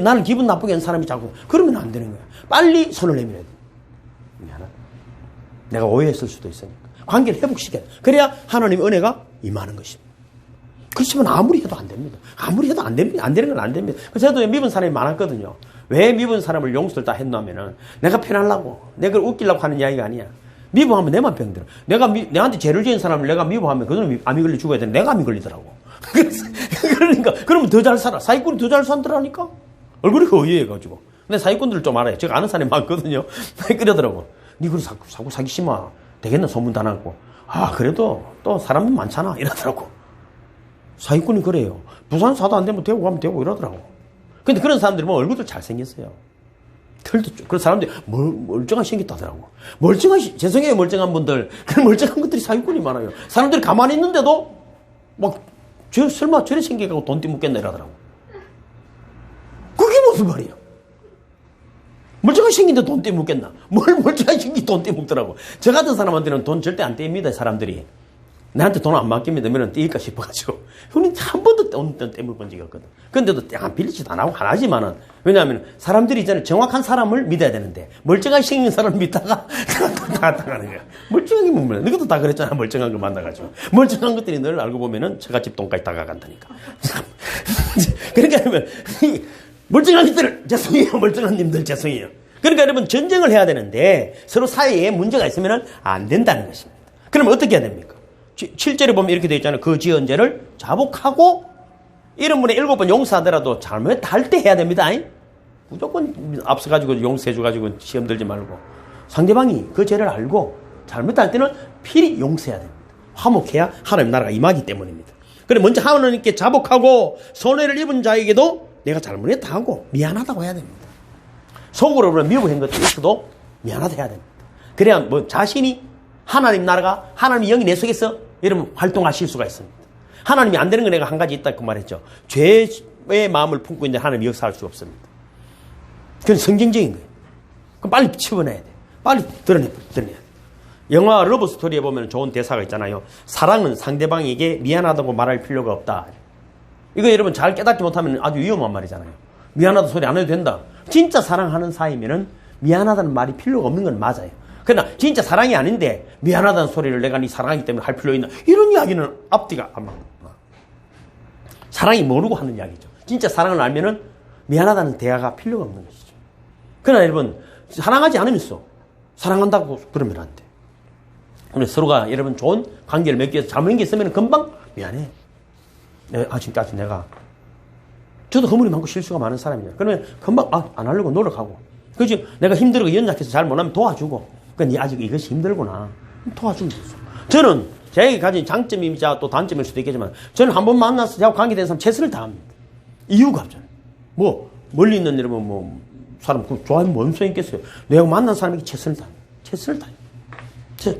나는 기분 나쁘게 하는 사람이 자꾸 그러면 안 되는 거예요. 빨리 손을 내밀어야 돼요. 미안하다. 내가 오해했을 수도 있으니까 관계를 회복시켜야 돼. 그래야 하나님의 은혜가 임하는 것입니다. 그렇지만 아무리 해도 안 됩니다. 아무리 해도 안 됩니다. 안 되는 건 안 됩니다. 그래서 저도 미분 사람이 많았거든요. 왜 미분 사람을 용서를 다 했냐면은 내가 편하려고 내가 웃기려고 하는 이야기가 아니야. 미워하면 내만 병들어. 내한테 죄를 지은 사람을 내가 미워하면 그놈이 암이 걸려 죽어야 돼. 내가 암이 걸리더라고. 그러니까, 그러면 더 잘 살아. 사기꾼이 더 잘 산다라니까? 얼굴이 의외해가지고. 근데 사기꾼들을 좀 알아요. 제가 아는 사람이 많거든요. 그러더라고. 니 그래 자꾸 사기 심어. 되겠나? 소문 다 나고. 아, 그래도 또 사람들 많잖아. 이러더라고. 사기꾼이 그래요. 부산 사도 안 되면 대구 가면 되고 이러더라고. 근데 그런 사람들이 뭐 얼굴도 잘생겼어요. 그런 사람들이 멀쩡한 생겼다 하더라고. 죄송해요, 멀쩡한 분들. 그런 멀쩡한 것들이 사기꾼이 많아요. 사람들이 가만히 있는데도, 설마 저래 생겨가고 돈 떼먹겠나 이러더라고. 그게 무슨 말이야? 멀쩡하게 생긴데 돈 떼먹겠나? 멀쩡하게 생긴 돈 떼먹더라고. 저 같은 사람한테는 돈 절대 안 떼입니다, 사람들이. 나한테 돈 안 맡깁니다. 그러면 떼일까 싶어가지고. 형님 한 번도 돈 떼먹은 적이 없거든. 근데도 안 빌리지도 안 하고 안 하지만은. 왜냐하면 사람들이 있잖아요. 정확한 사람을 믿어야 되는데. 멀쩡하게 생긴 사람을 믿다가 다 당하는 거야. 멀쩡하게 못 믿어. 너희도 다 그랬잖아. 멀쩡한 거 만나가지고. 멀쩡한 것들이 늘 알고 보면은 처갓집 돈까지 다가간다니까. 그러니까 여러분, 멀쩡한 것들 죄송해요. 멀쩡한 님들 죄송해요. 그러니까 여러분 전쟁을 해야 되는데 서로 사이에 문제가 있으면은 안 된다는 것입니다. 그러면 어떻게 해야 됩니까? 7절에 보면 이렇게 되어 있잖아요. 그 지은 죄를 자복하고 1인분에 7번 용서하더라도 잘못할 때 해야 됩니다. 무조건 앞서가지고 용서해줘가지고 시험 들지 말고 상대방이 그 죄를 알고 잘못할 때는 필히 용서해야 됩니다. 화목해야 하나님 나라가 임하기 때문입니다. 그래 먼저 하나님께 자복하고 손해를 입은 자에게도 내가 잘못했다 하고 미안하다고 해야 됩니다. 속으로 미워한 것도 있어도 미안하다 해야 됩니다. 그래야 뭐 자신이 하나님 나라가 하나님의 영이 내 속에서 여러분 활동하실 수가 있습니다. 하나님이 안 되는 거 내가 한 가지 있다 그 말했죠. 죄의 마음을 품고 있는데 하나님이 역사할 수 없습니다. 그건 성경적인 거예요. 그럼 빨리 치워내야 돼. 빨리 드러내야 돼. 영화 러브 스토리에 보면 좋은 대사가 있잖아요. 사랑은 상대방에게 미안하다고 말할 필요가 없다. 이거 여러분 잘 깨닫지 못하면 아주 위험한 말이잖아요. 미안하다 소리 안 해도 된다. 진짜 사랑하는 사이면은 미안하다는 말이 필요가 없는 건 맞아요. 그러나 진짜 사랑이 아닌데 미안하다는 소리를 내가 네 사랑하기 때문에 할 필요 있나? 이런 이야기는 앞뒤가 안 맞아. 사랑이 모르고 하는 이야기죠. 진짜 사랑을 알면은 미안하다는 대화가 필요가 없는 것이죠. 그러나 여러분 사랑하지 않으면서 사랑한다고 그러면 안 돼. 오늘 서로가 여러분 좋은 관계를 맺기 위해서 잘못한 게 있으면 금방 미안해. 지금까지 내가 저도 허물이 많고 실수가 많은 사람이에요. 그러면 금방 안 하려고 노력하고 그지? 내가 힘들고 연약해서 잘 못하면 도와주고 그러니까 네 아직 이것이 힘들구나 도와주면 되죠. 저는 제가 가진 장점이자 또 단점일 수도 있겠지만 저는 한 번 만나서 저하고 관계된 사람 최선을 다합니다. 이유가 없잖아요. 멀리 있는 여러분 사람 좋아하면 뭔 소용 있겠어요. 내가 만난 사람에게 최선을 다합니다. 최선을 다해요.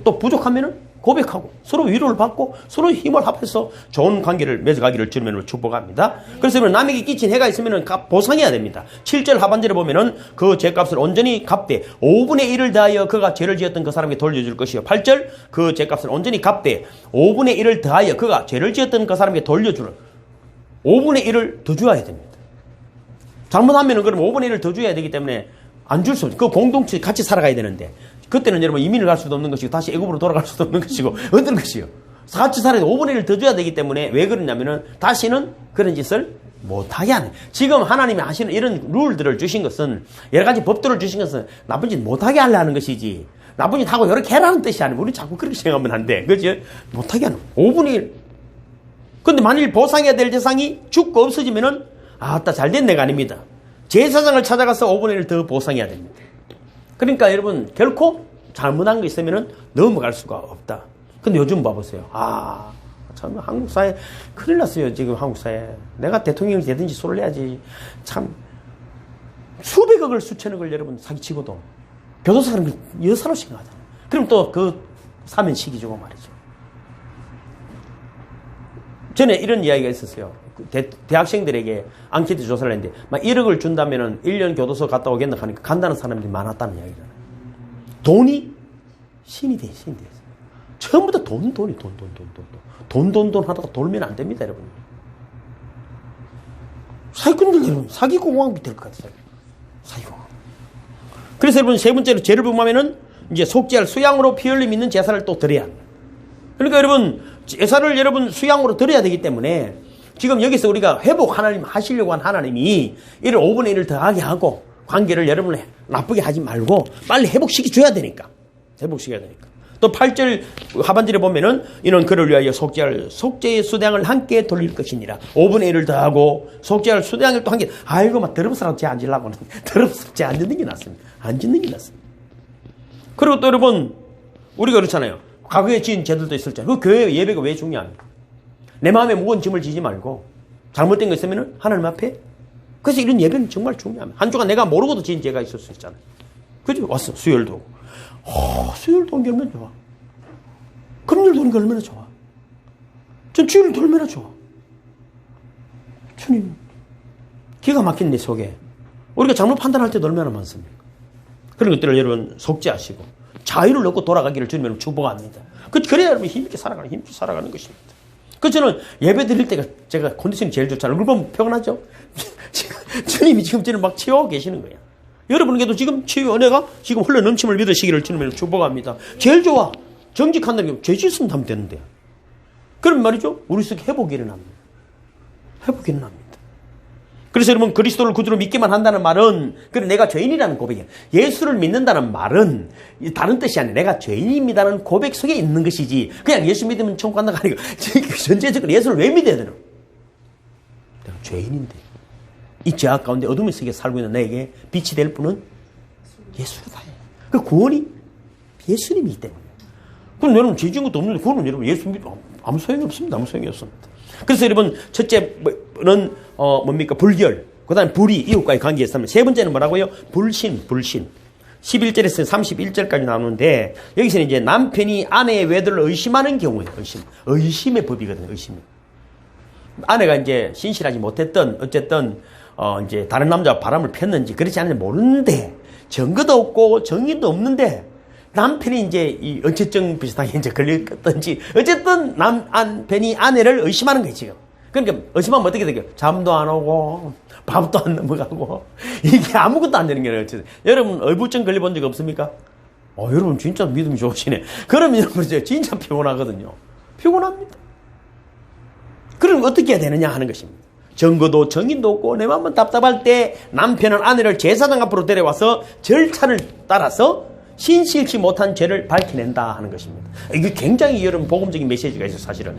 또 부족하면은 고백하고 서로 위로를 받고 서로 힘을 합해서 좋은 관계를 맺어가기를 주님으로 축복합니다. 그래서 남에게 끼친 해가 있으면 보상해야 됩니다. 7절 하반절에 보면은 그 죄값을 온전히 갚되 5분의 1을 더하여 그가 죄를 지었던 그 사람에게 돌려줄 것이요. 8절 그 죄값을 온전히 갚되 5분의 1을 더하여 그가 죄를 지었던 그 사람에게 돌려주는 5분의 1을 더 줘야 됩니다. 잘못하면은 그럼 5분의 1을 더 줘야 되기 때문에 안 줄 수 없죠. 그 공동체 같이 살아가야 되는데 그때는 여러분 이민을 갈 수도 없는 것이고 다시 애굽으로 돌아갈 수도 없는 것이고 어떤 것이요. 같이 살아야 5분의 1을 더 줘야 되기 때문에 왜 그러냐면은 다시는 그런 짓을 못하게 하는. 지금 하나님이 하시는 이런 룰들을 주신 것은 여러 가지 법들을 주신 것은 나쁜 짓 못하게 하려는 것이지 나쁜 짓 하고 이렇게 해라는 뜻이 아니고 우리 자꾸 그렇게 생각하면 안 돼. 그렇지? 못하게 하는 5분의 1. 근데 만일 보상해야 될 대상이 죽고 없어지면은 아따 잘된 내가 아닙니다. 제사장을 찾아가서 5분의 1을 더 보상해야 됩니다. 그러니까 여러분 결코 잘못한 거 있으면은 넘어갈 수가 없다. 근데 요즘 봐보세요. 참 한국 사회 큰일 났어요. 지금 한국 사회. 내가 대통령이 되든지 소리를 내야지. 참 수백억을 수천억을 여러분 사기치고도 교도소는 여사로 생각하잖아요. 그럼 또 그 사면시키죠 말이죠. 전에 이런 이야기가 있었어요. 대학생들에게 앙케이트 조사를 했는데 막 1억을 준다면은 1년 교도소 갔다 오겠나 하니까 간다는 사람들이 많았다는 이야기잖아요. 돈이 신이 돼. 처음부터 돈 하다가 돌면 안 됩니다, 여러분. 사기꾼들 여러분, 사기공황비 될 것 같아요. 사기공황. 그래서 여러분 세 번째로 죄를 범하면은 이제 속죄할 수양으로 피 흘림 있는 제사를 또 드려야 합니다. 그러니까 여러분 제사를 여러분 수양으로 드려야 되기 때문에 지금 여기서 우리가 회복 하나님 하시려고 한 하나님이 이를 5분의 1을 더하게 하고 관계를 여러분 나쁘게 하지 말고 빨리 회복시켜줘야 되니까. 회복시켜야 되니까. 또 8절 하반절에 보면은 이는 그를 위하여 속죄할 속죄의 수당을 함께 돌릴 것이니라. 5분의 1을 더하고 속죄할 수당을 또 함께. 아이고 막 더럽사람 죄 안 지려고는 더럽사람 죄 안 짓는 게 낫습니다. 안 짓는 게 낫습니다. 그리고 또 여러분 우리가 그렇잖아요. 과거에 지은 죄들도 있었잖아요. 그 교회 예배가 왜 중요합니까? 내 마음에 무거운 짐을 지지 말고 잘못된 거 있으면은 하나님 앞에. 그래서 이런 예배는 정말 중요합니다. 한 주간 내가 모르고도 지은 죄가 있을 수 있잖아요. 그죠? 왔어. 수요일도 오고. 수요일도 온 게 얼마나 좋아. 금요일도 오는 게 얼마나 좋아. 전 주일도 얼마나 좋아. 주님 기가 막힌 내 속에 우리가 잘못 판단할 때도 얼마나 많습니까? 그런 것들을 여러분 속죄하시고 자유를 얻고 돌아가기를 주님은 축복합니다. 그래야 여러분 힘있게 살아가는 것입니다. 그래서 저는 예배 드릴 때가 제가 컨디션이 제일 좋잖아요. 얼굴 보면 평안하죠? 주님이 지금 저를 막 치유하고 계시는 거예요. 여러분에게도 지금 치유 은혜가 지금 흘러 넘침을 믿으시기를 주님을 축복합니다. 제일 좋아. 정직한 날 죄 짓으면 하면 되는데. 그럼 말이죠. 우리 속에 회복이 일어납니다. 회복이 일어납니다. 그래서 여러분 그리스도를 구주로 믿기만 한다는 말은 그래 내가 죄인이라는 고백이에요. 예수를 믿는다는 말은 다른 뜻이 아니라 내가 죄인입니다라는 고백 속에 있는 것이지 그냥 예수 믿으면 천국 간다가 아니고 전체적으로 예수를 왜 믿어야 되나? 내가 죄인인데 이 죄악 가운데 어둠의 세계에 살고 있는 나에게 빛이 될 분은 예수다. 그 구원이 예수님이기 때문에. 그럼 여러분 죄 지은 것도 없는데 그거는 여러분 예수 믿으면 아무 소용이 없습니다. 아무 소용이 없습니다. 그래서 여러분 첫째는 뭡니까? 불결. 그 다음에 불의, 이웃과의 관계에 있으면 세 번째는 뭐라고요? 불신. 11절에서 31절까지 나오는데 여기서는 이제 남편이 아내의 외도를 의심하는 경우에 의심의 법이거든요. 의심. 아내가 이제 신실하지 못했던 어쨌든 이제 다른 남자와 바람을 폈는지 그렇지 않은지 모르는데 증거도 없고 정인도 없는데 남편이 이제 이 어체증 비슷하게 이제 걸렸든지 어쨌든 남편이 아내를 의심하는 거예요 지금. 그러니까 의심하면 어떻게 되게요? 잠도 안 오고 밥도 안 넘어가고 이게 아무것도 안 되는 거예요. 여러분 의부증 걸려본 적 없습니까? 여러분 진짜 믿음이 좋으시네. 그러면 여러분 진짜 피곤하거든요. 피곤합니다. 그럼 어떻게 해야 되느냐 하는 것입니다. 증거도 정인도 없고 내 마음은 답답할 때 남편은 아내를 제사장 앞으로 데려와서 절차를 따라서 신실치 못한 죄를 밝혀낸다 하는 것입니다. 이게 굉장히 여러분 복음적인 메시지가 있어요 사실은.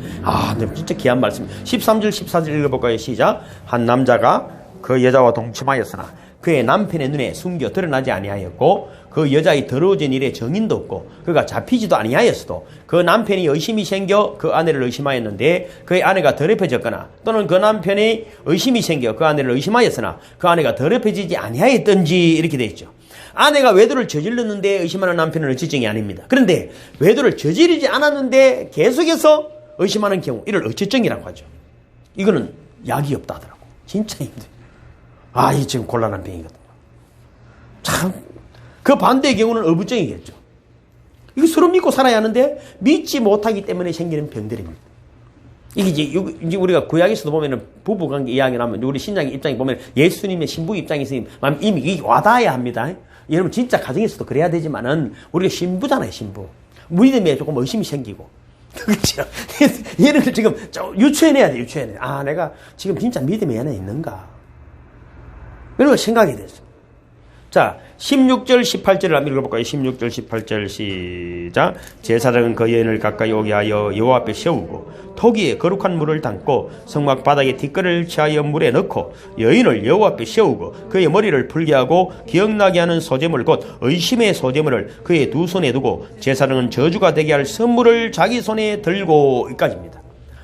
근데 진짜 귀한 말씀. 13절 14절 읽어볼까요? 시작. 한 남자가 그 여자와 동침하였으나 그의 남편의 눈에 숨겨 드러나지 아니하였고 그 여자의 더러워진 일에 정인도 없고 그가 잡히지도 아니하였어도 그 남편이 의심이 생겨 그 아내를 의심하였는데 그의 아내가 더럽혀졌거나 또는 그 남편이 의심이 생겨 그 아내를 의심하였으나 그 아내가 더럽혀지지 아니하였던지 이렇게 되어 있죠. 아내가 외도를 저질렀는데 의심하는 남편은 의체증이 아닙니다. 그런데 외도를 저지르지 않았는데 계속해서 의심하는 경우 이를 의체증이라고 하죠. 이거는 약이 없다 하더라고. 진짜 힘들어요. 이 지금 곤란한 병이거든요. 참, 그 반대의 경우는 의부증이겠죠. 이거 서로 믿고 살아야 하는데 믿지 못하기 때문에 생기는 병들입니다. 이게 이제 우리가 구약에서도 보면은 부부관계 이야기를 하면 우리 신앙의 입장에 보면 예수님의 신부 입장에서 이미 이게 와닿아야 합니다. 여러분 진짜 가정에서도 그래야 되지만은 우리가 신부잖아요, 신부. 믿음에 조금 의심이 생기고. 그렇죠? 얘를 지금 유추해내야 돼, 유추해내. 아, 내가 지금 진짜 믿음이 얘네 있는가? 이런 걸 생각이 됐어. 자, 16절, 18절을 한번 읽어볼까요? 16절, 18절 시작. 제사장은 그 여인을 가까이 오게 하여 여호와 앞에 세우고 토기에 거룩한 물을 담고 성막 바닥에 뒷걸을 취하여 물에 넣고 여인을 여호와 앞에 세우고 그의 머리를 풀게 하고 기억나게 하는 소재물 곧 의심의 소재물을 그의 두 손에 두고 제사장은 저주가 되게 할 선물을 자기 손에 들고 여기까지입니다.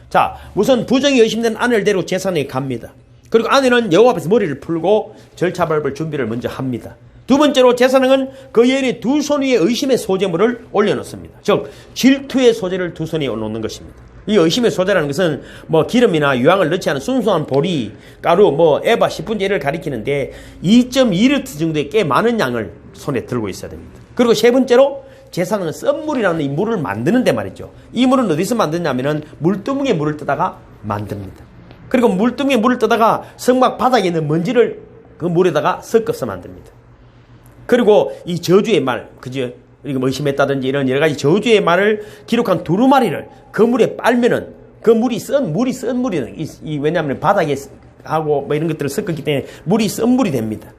자, 우선 부정이 의심된 아내를 데리고 제사장에 갑니다. 그리고 아내는 여호와 앞에서 머리를 풀고 절차 밟을 준비를 먼저 합니다. 두 번째로 제사장은 그 여인의 두 손 위에 의심의 소재물을 올려놓습니다. 즉 질투의 소재를 두 손에 놓는 것입니다. 이 의심의 소재라는 것은 뭐 기름이나 유황을 넣지 않은 순수한 보리, 가루, 뭐 에바, 10분의 1을 가리키는데 2.2리터 정도의 꽤 많은 양을 손에 들고 있어야 됩니다. 그리고 세 번째로 제사장은 썬물이라는 이 물을 만드는데 말이죠. 이 물은 어디서 만드냐면은 물두멍에 물을 뜨다가 만듭니다. 그리고 물두멍에 물을 뜨다가 성막 바닥에 있는 먼지를 그 물에다가 섞어서 만듭니다. 그리고 이 저주의 말, 그죠? 이거 의심했다든지 이런 여러 가지 저주의 말을 기록한 두루마리를 그 물에 빨면은 그 물이 쓴 물이는 왜냐하면 바닥에 하고 뭐 이런 것들을 섞었기 때문에 물이 쓴 물이 됩니다.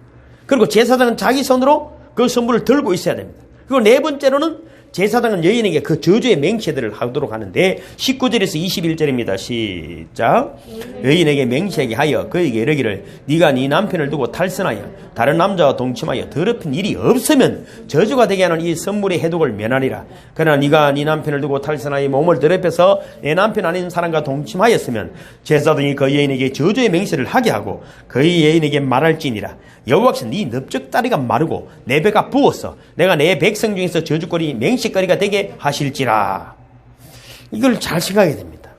그리고 제사장은 자기 손으로 그 선물을 들고 있어야 됩니다. 그리고 네 번째로는 제사장은 여인에게 그 저주의 맹세들을 하도록 하는데 19절에서 21절입니다. 시작. 여인에게 맹세하게 하여 그에게 이르기를 네가 네 남편을 두고 탈선하여 다른 남자와 동침하여 더럽힌 일이 없으면 저주가 되게 하는 이 선물의 해독을 면하리라. 그러나 네가 네 남편을 두고 탈선하여 몸을 더럽혀서 내 남편 아닌 사람과 동침하였으면 제사장이 그 여인에게 저주의 맹세를 하게 하고 그의 여인에게 말할지니라. 여호와께서 네 넓적다리가 마르고 내 배가 부어서 내가 내 백성 중에서 저주거리 맹세거리가 되게 하실지라. 이걸 잘 생각해야 됩니다.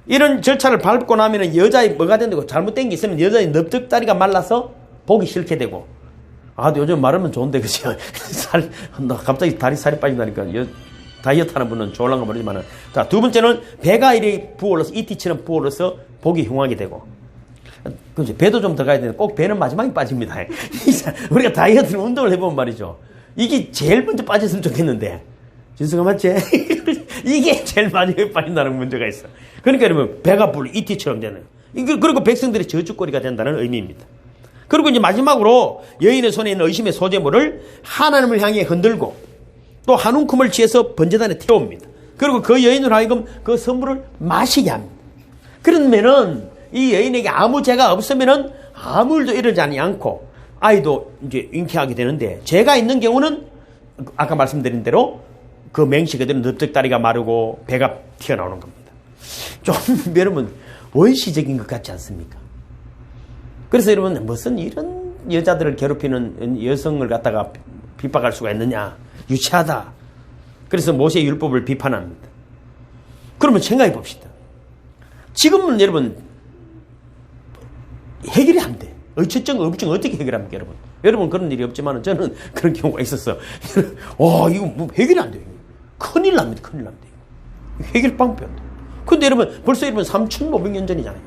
이런 절차를 밟고 나면 여자의 뭐가 된다고 잘못된 게 있으면 여자의 넓적다리가 말라서 보기 싫게 되고, 아 요즘 마르면 좋은데 그죠? 나 갑자기 다리 살이 빠진다니까 다이어트 하는 분은 좋을란가 모르지만, 자, 두 번째는 배가 이리 부어올라서 이티처럼 부어올라서 보기 흉하게 되고, 그렇죠. 배도 좀 들어가야 되는데 꼭 배는 마지막에 빠집니다. 우리가 다이어트를 운동을 해보면 말이죠. 이게 제일 먼저 빠졌으면 좋겠는데. 진수가 맞지? 이게 제일 마지막에 빠진다는 문제가 있어. 그러니까 여러분 배가 불 이티처럼 되는. 그리고 백성들의 저주거리가 된다는 의미입니다. 그리고 이제 마지막으로 여인의 손에 있는 의심의 소재물을 하나님을 향해 흔들고 또 한 움큼을 취해서 번제단에 태웁니다. 그리고 그 여인을 하여금 그 선물을 마시게 합니다. 그러면은 이 여인에게 아무 죄가 없으면은 아무 일도 이러지 않고 아이도 이제 잉태하게 되는데, 죄가 있는 경우는 아까 말씀드린 대로 그 맹시 그대로 넓적다리가 마르고 배가 튀어나오는 겁니다. 좀 여러분 원시적인 것 같지 않습니까? 그래서 여러분 무슨 이런 여자들을 괴롭히는 여성을 갖다가 핍박할 수가 있느냐, 유치하다. 그래서 모세의 율법을 비판합니다. 그러면 생각해 봅시다. 지금은 여러분 해결이 안 돼. 의처증, 의부증 어떻게 해결합니까, 여러분? 여러분 그런 일이 없지만 저는 그런 경우가 있었어. 와, 이거 뭐 해결이 안 돼요. 큰일 납니다, 큰일 납니다. 해결 방법이 안 돼. 근데 여러분 벌써 여러분 3,500년 전이잖아요.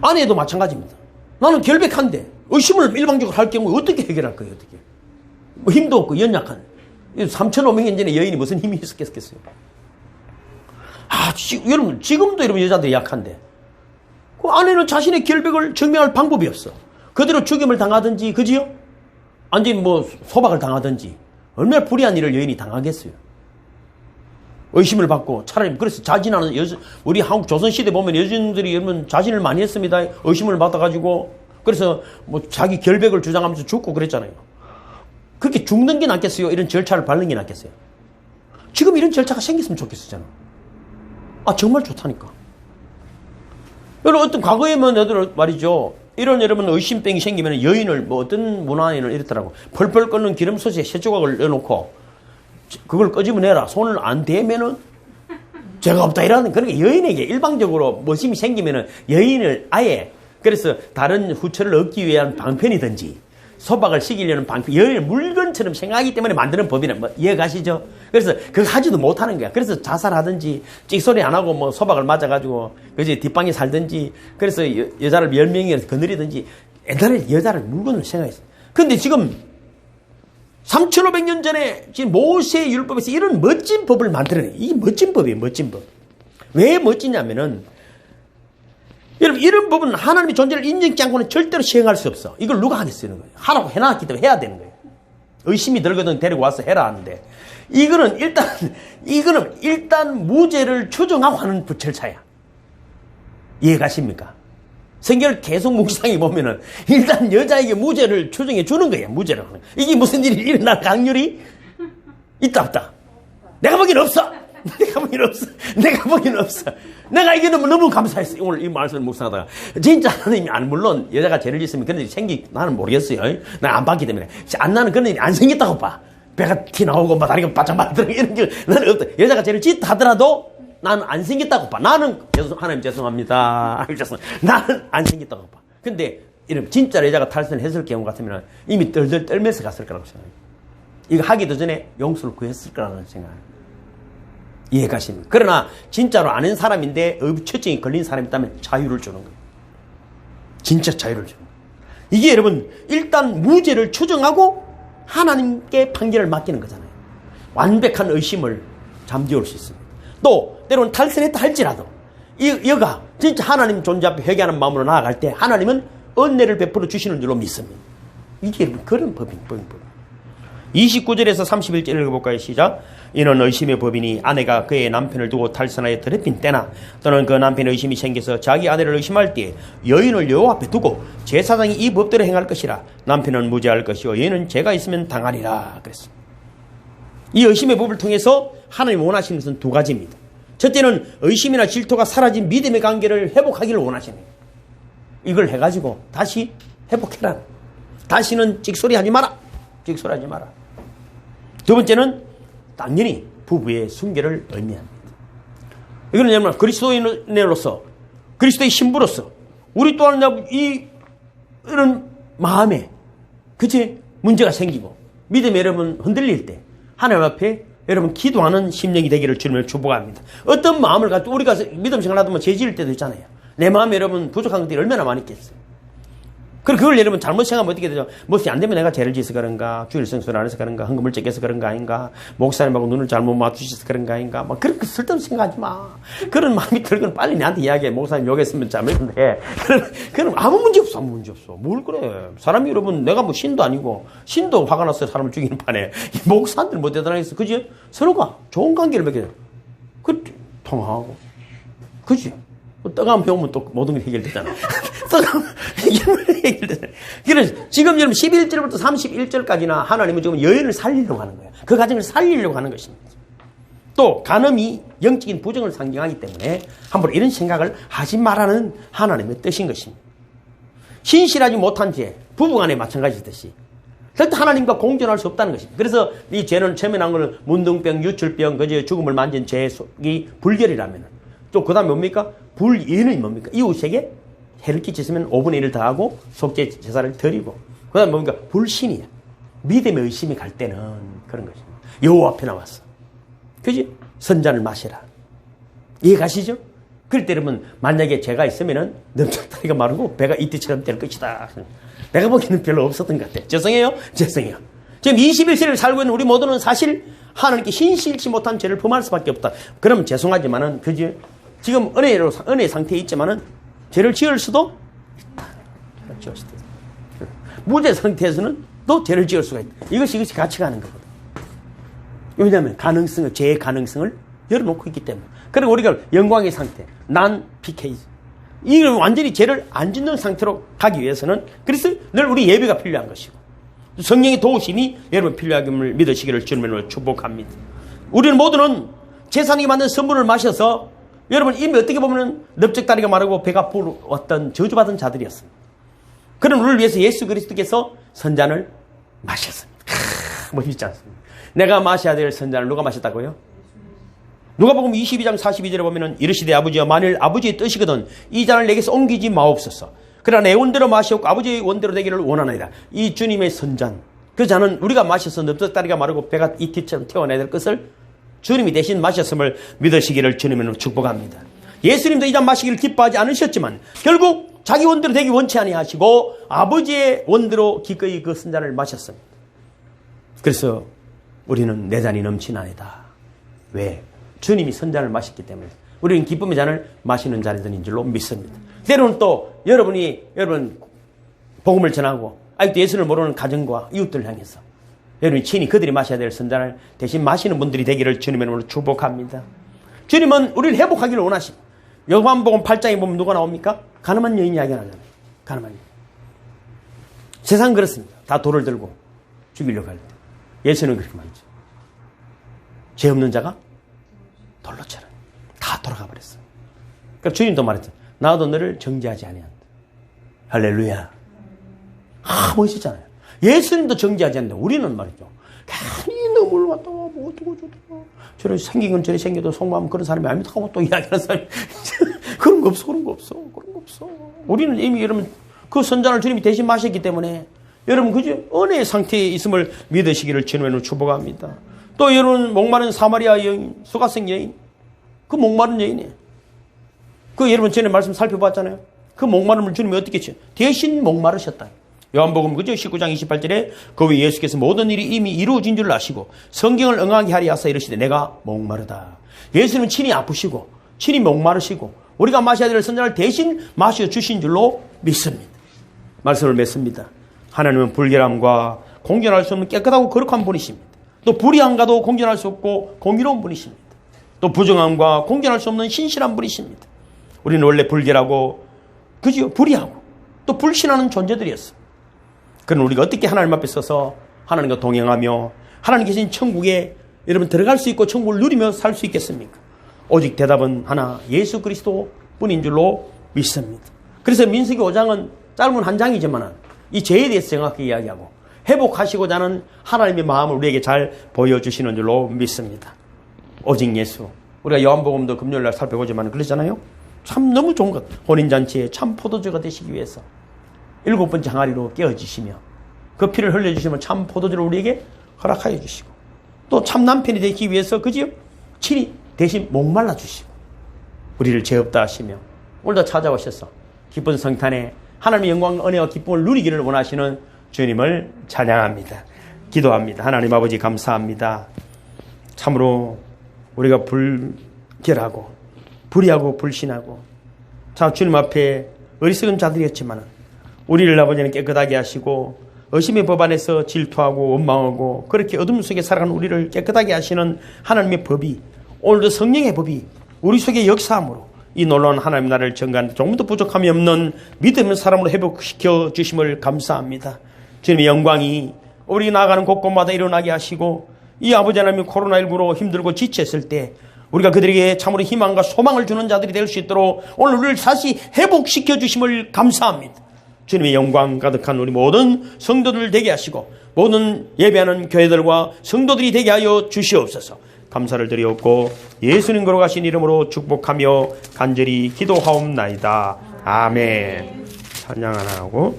아내도 마찬가지입니다. 나는 결백한데 의심을 일방적으로 할 경우 어떻게 해결할 거예요, 어떻게? 뭐 힘도 없고 연약한. 3,500년 전에 여인이 무슨 힘이 있었겠어요? 여러분, 지금도 여러분 여자들이 약한데, 그 아내는 자신의 결백을 증명할 방법이 없어. 그대로 죽임을 당하든지, 그지요? 완전히 뭐 소박을 당하든지, 얼마나 불의한 일을 여인이 당하겠어요. 의심을 받고, 차라리, 그래서 자진하는 우리 한국 조선시대 보면 여성들이 여러분 자진을 많이 했습니다. 의심을 받아가지고, 그래서 뭐 자기 결백을 주장하면서 죽고 그랬잖아요. 그렇게 죽는 게 낫겠어요? 이런 절차를 밟는 게 낫겠어요? 지금 이런 절차가 생겼으면 좋겠었잖아. 아, 정말 좋다니까. 여러분, 어떤 과거에만 여러분 말이죠. 이런 여러분 의심병이 생기면 여인을 뭐 어떤 문화인을 이랬더라고. 펄펄 끓는 기름솥에 새 조각을 넣어놓고 그걸 끄집어내라. 손을 안 대면은 죄가 없다 이러는. 그러니까 여인에게 일방적으로 모심이 생기면은 여인을 아예, 그래서 다른 후처를 얻기 위한 방편이든지 소박을 시키려는 방법, 물건처럼 생각하기 때문에 만드는 법이란 뭐 이해가시죠? 그래서 그거 하지도 못하는 거야. 그래서 자살하든지 찍소리 안 하고 뭐 소박을 맞아가지고 그지 뒷방에 살든지 그래서 여자를 10명이 거느리든지 옛날에 여자를 물건을 생각했어. 근데 지금 3,500년 전에 지금 모세 율법에서 이런 멋진 법을 만들어내. 이게 멋진 법이에요. 멋진 법. 왜 멋지냐면은 여러분 이런 법은 하나님의 존재를 인정치 않고는 절대로 시행할 수 없어. 이걸 누가 하겠어요? 하라고 해놨기 때문에 해야 되는 거예요. 의심이 들거든 데리고 와서 해라 하는데 이거는 일단 무죄를 추정하고 하는 절차야. 이해가십니까? 성경을 계속 묵상해 보면은 일단 여자에게 무죄를 추정해 주는 거예요. 무죄를 하는 거예요. 이게 무슨 일이 일어날 확률이 있다 없다. 내가 보기엔 없어. 내가 보기엔 없어. 내가 이게 너무 감사했어. 오늘 이 말씀을 묵상하다가 진짜 하나님이 물론 여자가 죄를 짓으면 그런 일이 나는 모르겠어요. 나 안 봤기 때문에 나는 그런 일이 안 생겼다고 봐. 배가 티 나오고 막 다리가 바짝바짝 들어 이런 게 나는 없다. 여자가 죄를 짓다 하더라도 나는 안 생겼다고 봐. 나는 하나님 죄송합니다. 나는 안 생겼다고 봐. 근데 이런 진짜 여자가 탈선을 했을 경우 같으면 이미 덜덜 떨면서 갔을 거라고 생각해요. 이거 하기도 전에 용서를 구했을 거라는 생각을. 이해가십니까? 그러나 진짜로 아는 사람인데 의처증이 걸린 사람이 있다면 자유를 주는 거예요. 진짜 자유를 주는 거예요. 이게 여러분 일단 무죄를 추정하고 하나님께 판결을 맡기는 거잖아요. 완벽한 의심을 잠재울 수 있습니다. 또 때로는 탈선했다 할지라도 여가 진짜 하나님 존재 앞에 회개하는 마음으로 나아갈 때 하나님은 은혜를 베풀어 주시는 줄로 믿습니다. 이게 여러분 그런 법입니다. 29절에서 31절 읽어볼까요? 시작. 이는 의심의 법이니 아내가 그의 남편을 두고 탈선하여 더럽힌 때나 또는 그 남편의 의심이 생겨서 자기 아내를 의심할 때에 여인을 여호와 앞에 두고 제사장이 이 법대로 행할 것이라. 남편은 무죄할 것이요 여인은 죄가 있으면 당하리라. 그랬습니다. 이 의심의 법을 통해서 하나님이 원하시는 것은 두 가지입니다. 첫째는 의심이나 질투가 사라진 믿음의 관계를 회복하기를 원하시는 거예요. 이걸 해가지고 다시 회복해라. 다시는 찍소리하지 마라. 찍소리하지 마라. 두 번째는 당연히 부부의 순결을 의미합니다. 이거는 여러분 그리스도인으로서 그리스도의 신부로서 우리 또한 이런 마음에 그치 문제가 생기고 믿음이 여러분 흔들릴 때 하나님 앞에 여러분 기도하는 심령이 되기를 주님을 축복합니다. 어떤 마음을 가지고 우리가 믿음 생활하다 보면 죄 지을 때도 있잖아요. 내 마음에 여러분 부족한 것들이 얼마나 많이 있겠어요. 그걸 여러분 잘못 생각하면 어떻게 되죠? 무엇이 안 되면 내가 죄를 지어서 그런가, 주일 성수를 안 해서 그런가, 헌금을 적게서 그런가 아닌가, 목사님하고 눈을 잘못 맞추셔서 그런가 아닌가, 막 그렇게 쓸데없이 생각하지 마. 그런 마음이 들면 빨리 나한테 이야기해. 목사님 욕했으면 잘못했는데. 그럼 아무 문제 없어, 아무 문제 없어. 뭘 그래. 사람이 여러분, 내가 뭐 신도 아니고, 신도 화가 났어요. 사람을 죽이는 판에. 목사들 뭐 대단하겠어. 그지? 서로가 좋은 관계를 맺게 돼. 통화하고. 그지? 떠가면 배우면 또 모든 게 해결되잖아. 떠가면 해결되잖아. 그래서 지금 여러분 11절부터 31절까지나 하나님은 지금 여인을 살리려고 하는 거예요. 그 가정을 살리려고 하는 것입니다. 또 간음이 영적인 부정을 상징하기 때문에 함부로 이런 생각을 하지 말라는 하나님의 뜻인 것입니다. 신실하지 못한 죄, 부부간에 마찬가지듯이 절대 하나님과 공존할 수 없다는 것입니다. 그래서 이 죄는 처음에 나온 것은 문둥병, 유출병, 그저 죽음을 만진 죄이 불결이라면 또 그 다음에 뭡니까? 불의는 뭡니까? 이웃에게 해를 끼쳤으면 5분의 1을 더하고 속죄 제사를 드리고 그 다음에 뭡니까? 불신이야. 믿음의 의심이 갈 때는 그런 것입니다. 여호와 앞에 나왔어. 그지? 선잔을 마시라. 이해가시죠? 그럴 때 여러분 만약에 죄가 있으면은 넘쳐다리가 마르고 배가 이때처럼 될 것이다. 내가 보기에는 별로 없었던 것 같아요. 죄송해요? 죄송해요. 지금 21세기를 살고 있는 우리 모두는 사실 하나님께 신실치 못한 죄를 범할 수밖에 없다. 그럼 죄송하지만은 그지? 지금 은혜 상태에 있지만은 죄를 지을 수도 있다. 지을 수도 있다. 무죄 상태에서는 또 죄를 지을 수가 있다. 이것이 같이 가는 거거든. 왜냐하면 죄의 가능성을 열어놓고 있기 때문에. 그리고 우리가 영광의 상태, 난 PK. 이걸 완전히 죄를 안 짓는 상태로 가기 위해서는 그래서 늘 우리 예배가 필요한 것이고 성령의 도우심이 여러분 필요함을 믿으시기를 주님으로 축복합니다. 우리는 모두는 제사장이 만든 선물을 마셔서 여러분 이미 어떻게 보면 넓적다리가 마르고 배가 부르웠던 저주받은 자들이었습니다. 그런 우리를 위해서 예수 그리스도께서 선잔을 마셨습니다. 멋있지 않습니까? 내가 마셔야 될 선잔을 누가 마셨다고요? 누가복음 22장 42절에 보면은 이르시되 아버지여 만일 아버지의 뜻이거든 이 잔을 내게서 옮기지 마옵소서. 그러나 내 원대로 마시옵고 아버지의 원대로 되기를 원하나이다. 이 주님의 선잔, 그 잔은 우리가 마셔서 넙적다리가 마르고 배가 이티처럼 태워내야 될 것을 주님이 대신 마셨음을 믿으시기를 주님으로 축복합니다. 예수님도 이 잔 마시기를 기뻐하지 않으셨지만 결국 자기 원대로 되기 원치 아니하시고 아버지의 원대로 기꺼이 그 선잔을 마셨습니다. 그래서 우리는 내 잔이 넘치나이다. 왜? 주님이 선잔을 마셨기 때문에 우리는 기쁨의 잔을 마시는 자들인 줄로 믿습니다. 때로는 또 여러분 복음을 전하고 아직도 예수를 모르는 가정과 이웃들을 향해서 여러분이 친히 그들이 마셔야 될 선잔을 대신 마시는 분들이 되기를 주님의 이름으로 축복합니다. 주님은 우리를 회복하기를 원하십니다. 요한복음 8장에 보면 누가 나옵니까? 가늠한 여인 이야기 나잖아요. 가늠한 여인. 세상 그렇습니다. 다 돌을 들고 죽이려고 할 때. 예수는 그렇게 말이죠. 죄 없는 자가 돌로 쳐라. 다 돌아가 버렸어요. 그러니까 주님도 말했죠. 나도 너를 정죄하지 아니한다. 할렐루야. 멋있잖아요. 예수님도 정죄하지 않는다. 우리는 말이죠. 괜히 너물 왔다가 뭐 어쩌고 저쩌고 저런 생긴 건 저리 생겨도 속마음 그런 사람이 아닙니다 하고 또 이야기하는 사람이 그런 거 없어. 우리는 이미 여러분 그 선잔을 주님이 대신 마셨기 때문에 여러분 그저 은혜의 상태에 있음을 믿으시기를 주님으로 축복합니다. 또 여러분 목마른 사마리아 여인, 수가성 여인, 그 목마른 여인이에요. 그 여러분 전에 말씀 살펴봤잖아요. 그 목마름을 주님이 어떻게 했죠? 대신 목마르셨다. 요한복음 그죠? 19장 28절에 그 위에 예수께서 모든 일이 이미 이루어진 줄 아시고 성경을 응하게 하리 하사 이르시되 내가 목마르다. 예수는 친히 아프시고 친히 목마르시고 우리가 마셔야 될 선잔을 대신 마셔주신 줄로 믿습니다. 말씀을 맺습니다. 하나님은 불결함과 공존할 수 없는 깨끗하고 거룩한 분이십니다. 또 불의함과도 공존할 수 없고 공의로운 분이십니다. 또 부정함과 공존할 수 없는 신실한 분이십니다. 우리는 원래 불결하고 그죠? 불의하고 또 불신하는 존재들이었습니다. 그럼 우리가 어떻게 하나님 앞에 서서 하나님과 동행하며 하나님 계신 천국에 여러분 들어갈 수 있고 천국을 누리며 살 수 있겠습니까? 오직 대답은 하나, 예수 그리스도 뿐인 줄로 믿습니다. 그래서 민수기 5장은 짧은 한 장이지만 이 죄에 대해서 정확히 이야기하고 회복하시고자 하는 하나님의 마음을 우리에게 잘 보여주시는 줄로 믿습니다. 오직 예수. 우리가 요한복음도 금요일날 살펴보지만 그러잖아요. 참 너무 좋은 것. 혼인잔치에 참 포도주가 되시기 위해서 7번째 항아리로 깨어지시며 그 피를 흘려주시면 참 포도주를 우리에게 허락하여 주시고 또 참 남편이 되기 위해서 그지요? 친히 대신 목말라 주시고 우리를 죄 없다 하시며 오늘도 찾아오셔서 기쁜 성탄에 하나님의 영광, 은혜와 기쁨을 누리기를 원하시는 주님을 찬양합니다. 기도합니다. 하나님 아버지 감사합니다. 참으로 우리가 불결하고 불의하고 불신하고 자 주님 앞에 어리석은 자들이었지만 우리를 아버지는 깨끗하게 하시고 의심의 법 안에서 질투하고 원망하고 그렇게 어둠 속에 살아가는 우리를 깨끗하게 하시는 하나님의 법이 오늘도 성령의 법이 우리 속에 역사함으로 이 놀라운 하나님 나라를 정관 조금도 부족함이 없는 믿음의 사람으로 회복시켜 주심을 감사합니다. 주님의 영광이 우리 나아가는 곳곳마다 일어나게 하시고 이 아버지 하나님이 코로나19로 힘들고 지쳤을 때 우리가 그들에게 참으로 희망과 소망을 주는 자들이 될 수 있도록 오늘 우리를 다시 회복시켜 주심을 감사합니다. 주님의 영광 가득한 우리 모든 성도들 되게 하시고 모든 예배하는 교회들과 성도들이 되게 하여 주시옵소서. 감사를 드리옵고 예수님 걸어가신 이름으로 축복하며 간절히 기도하옵나이다. 아멘. 찬양 하나 하고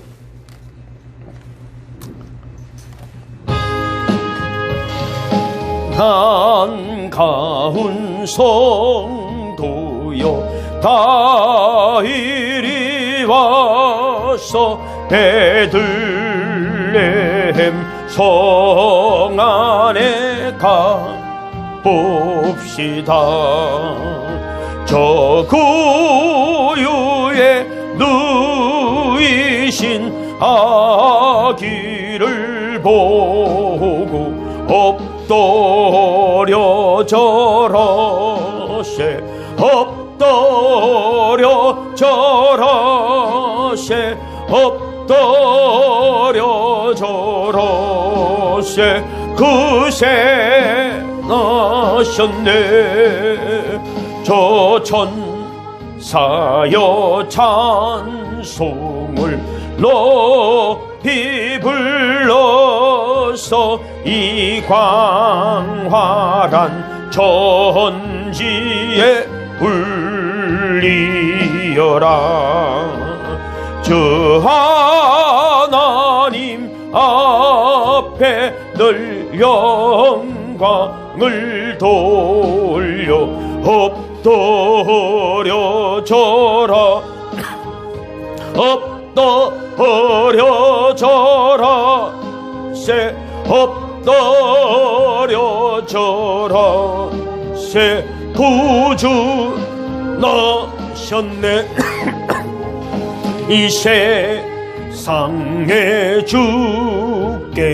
한가운 성도여 다 이리 와서 베들레헴 성 안에 가봅시다. 저 구유에 누이신 아기를 보고 엎드려 절하세 엎드려 절하세 엎드려 절하세 그새 나셨네. 저 천사여 찬송을 높이 불러서 이 광활한 천지에 울리어라. 저 하나님 앞에 늘 영광을 돌려 엎드려져라 엎드려져라 세 엎드려져라 세 구주 나셨네 이 세상에 주께서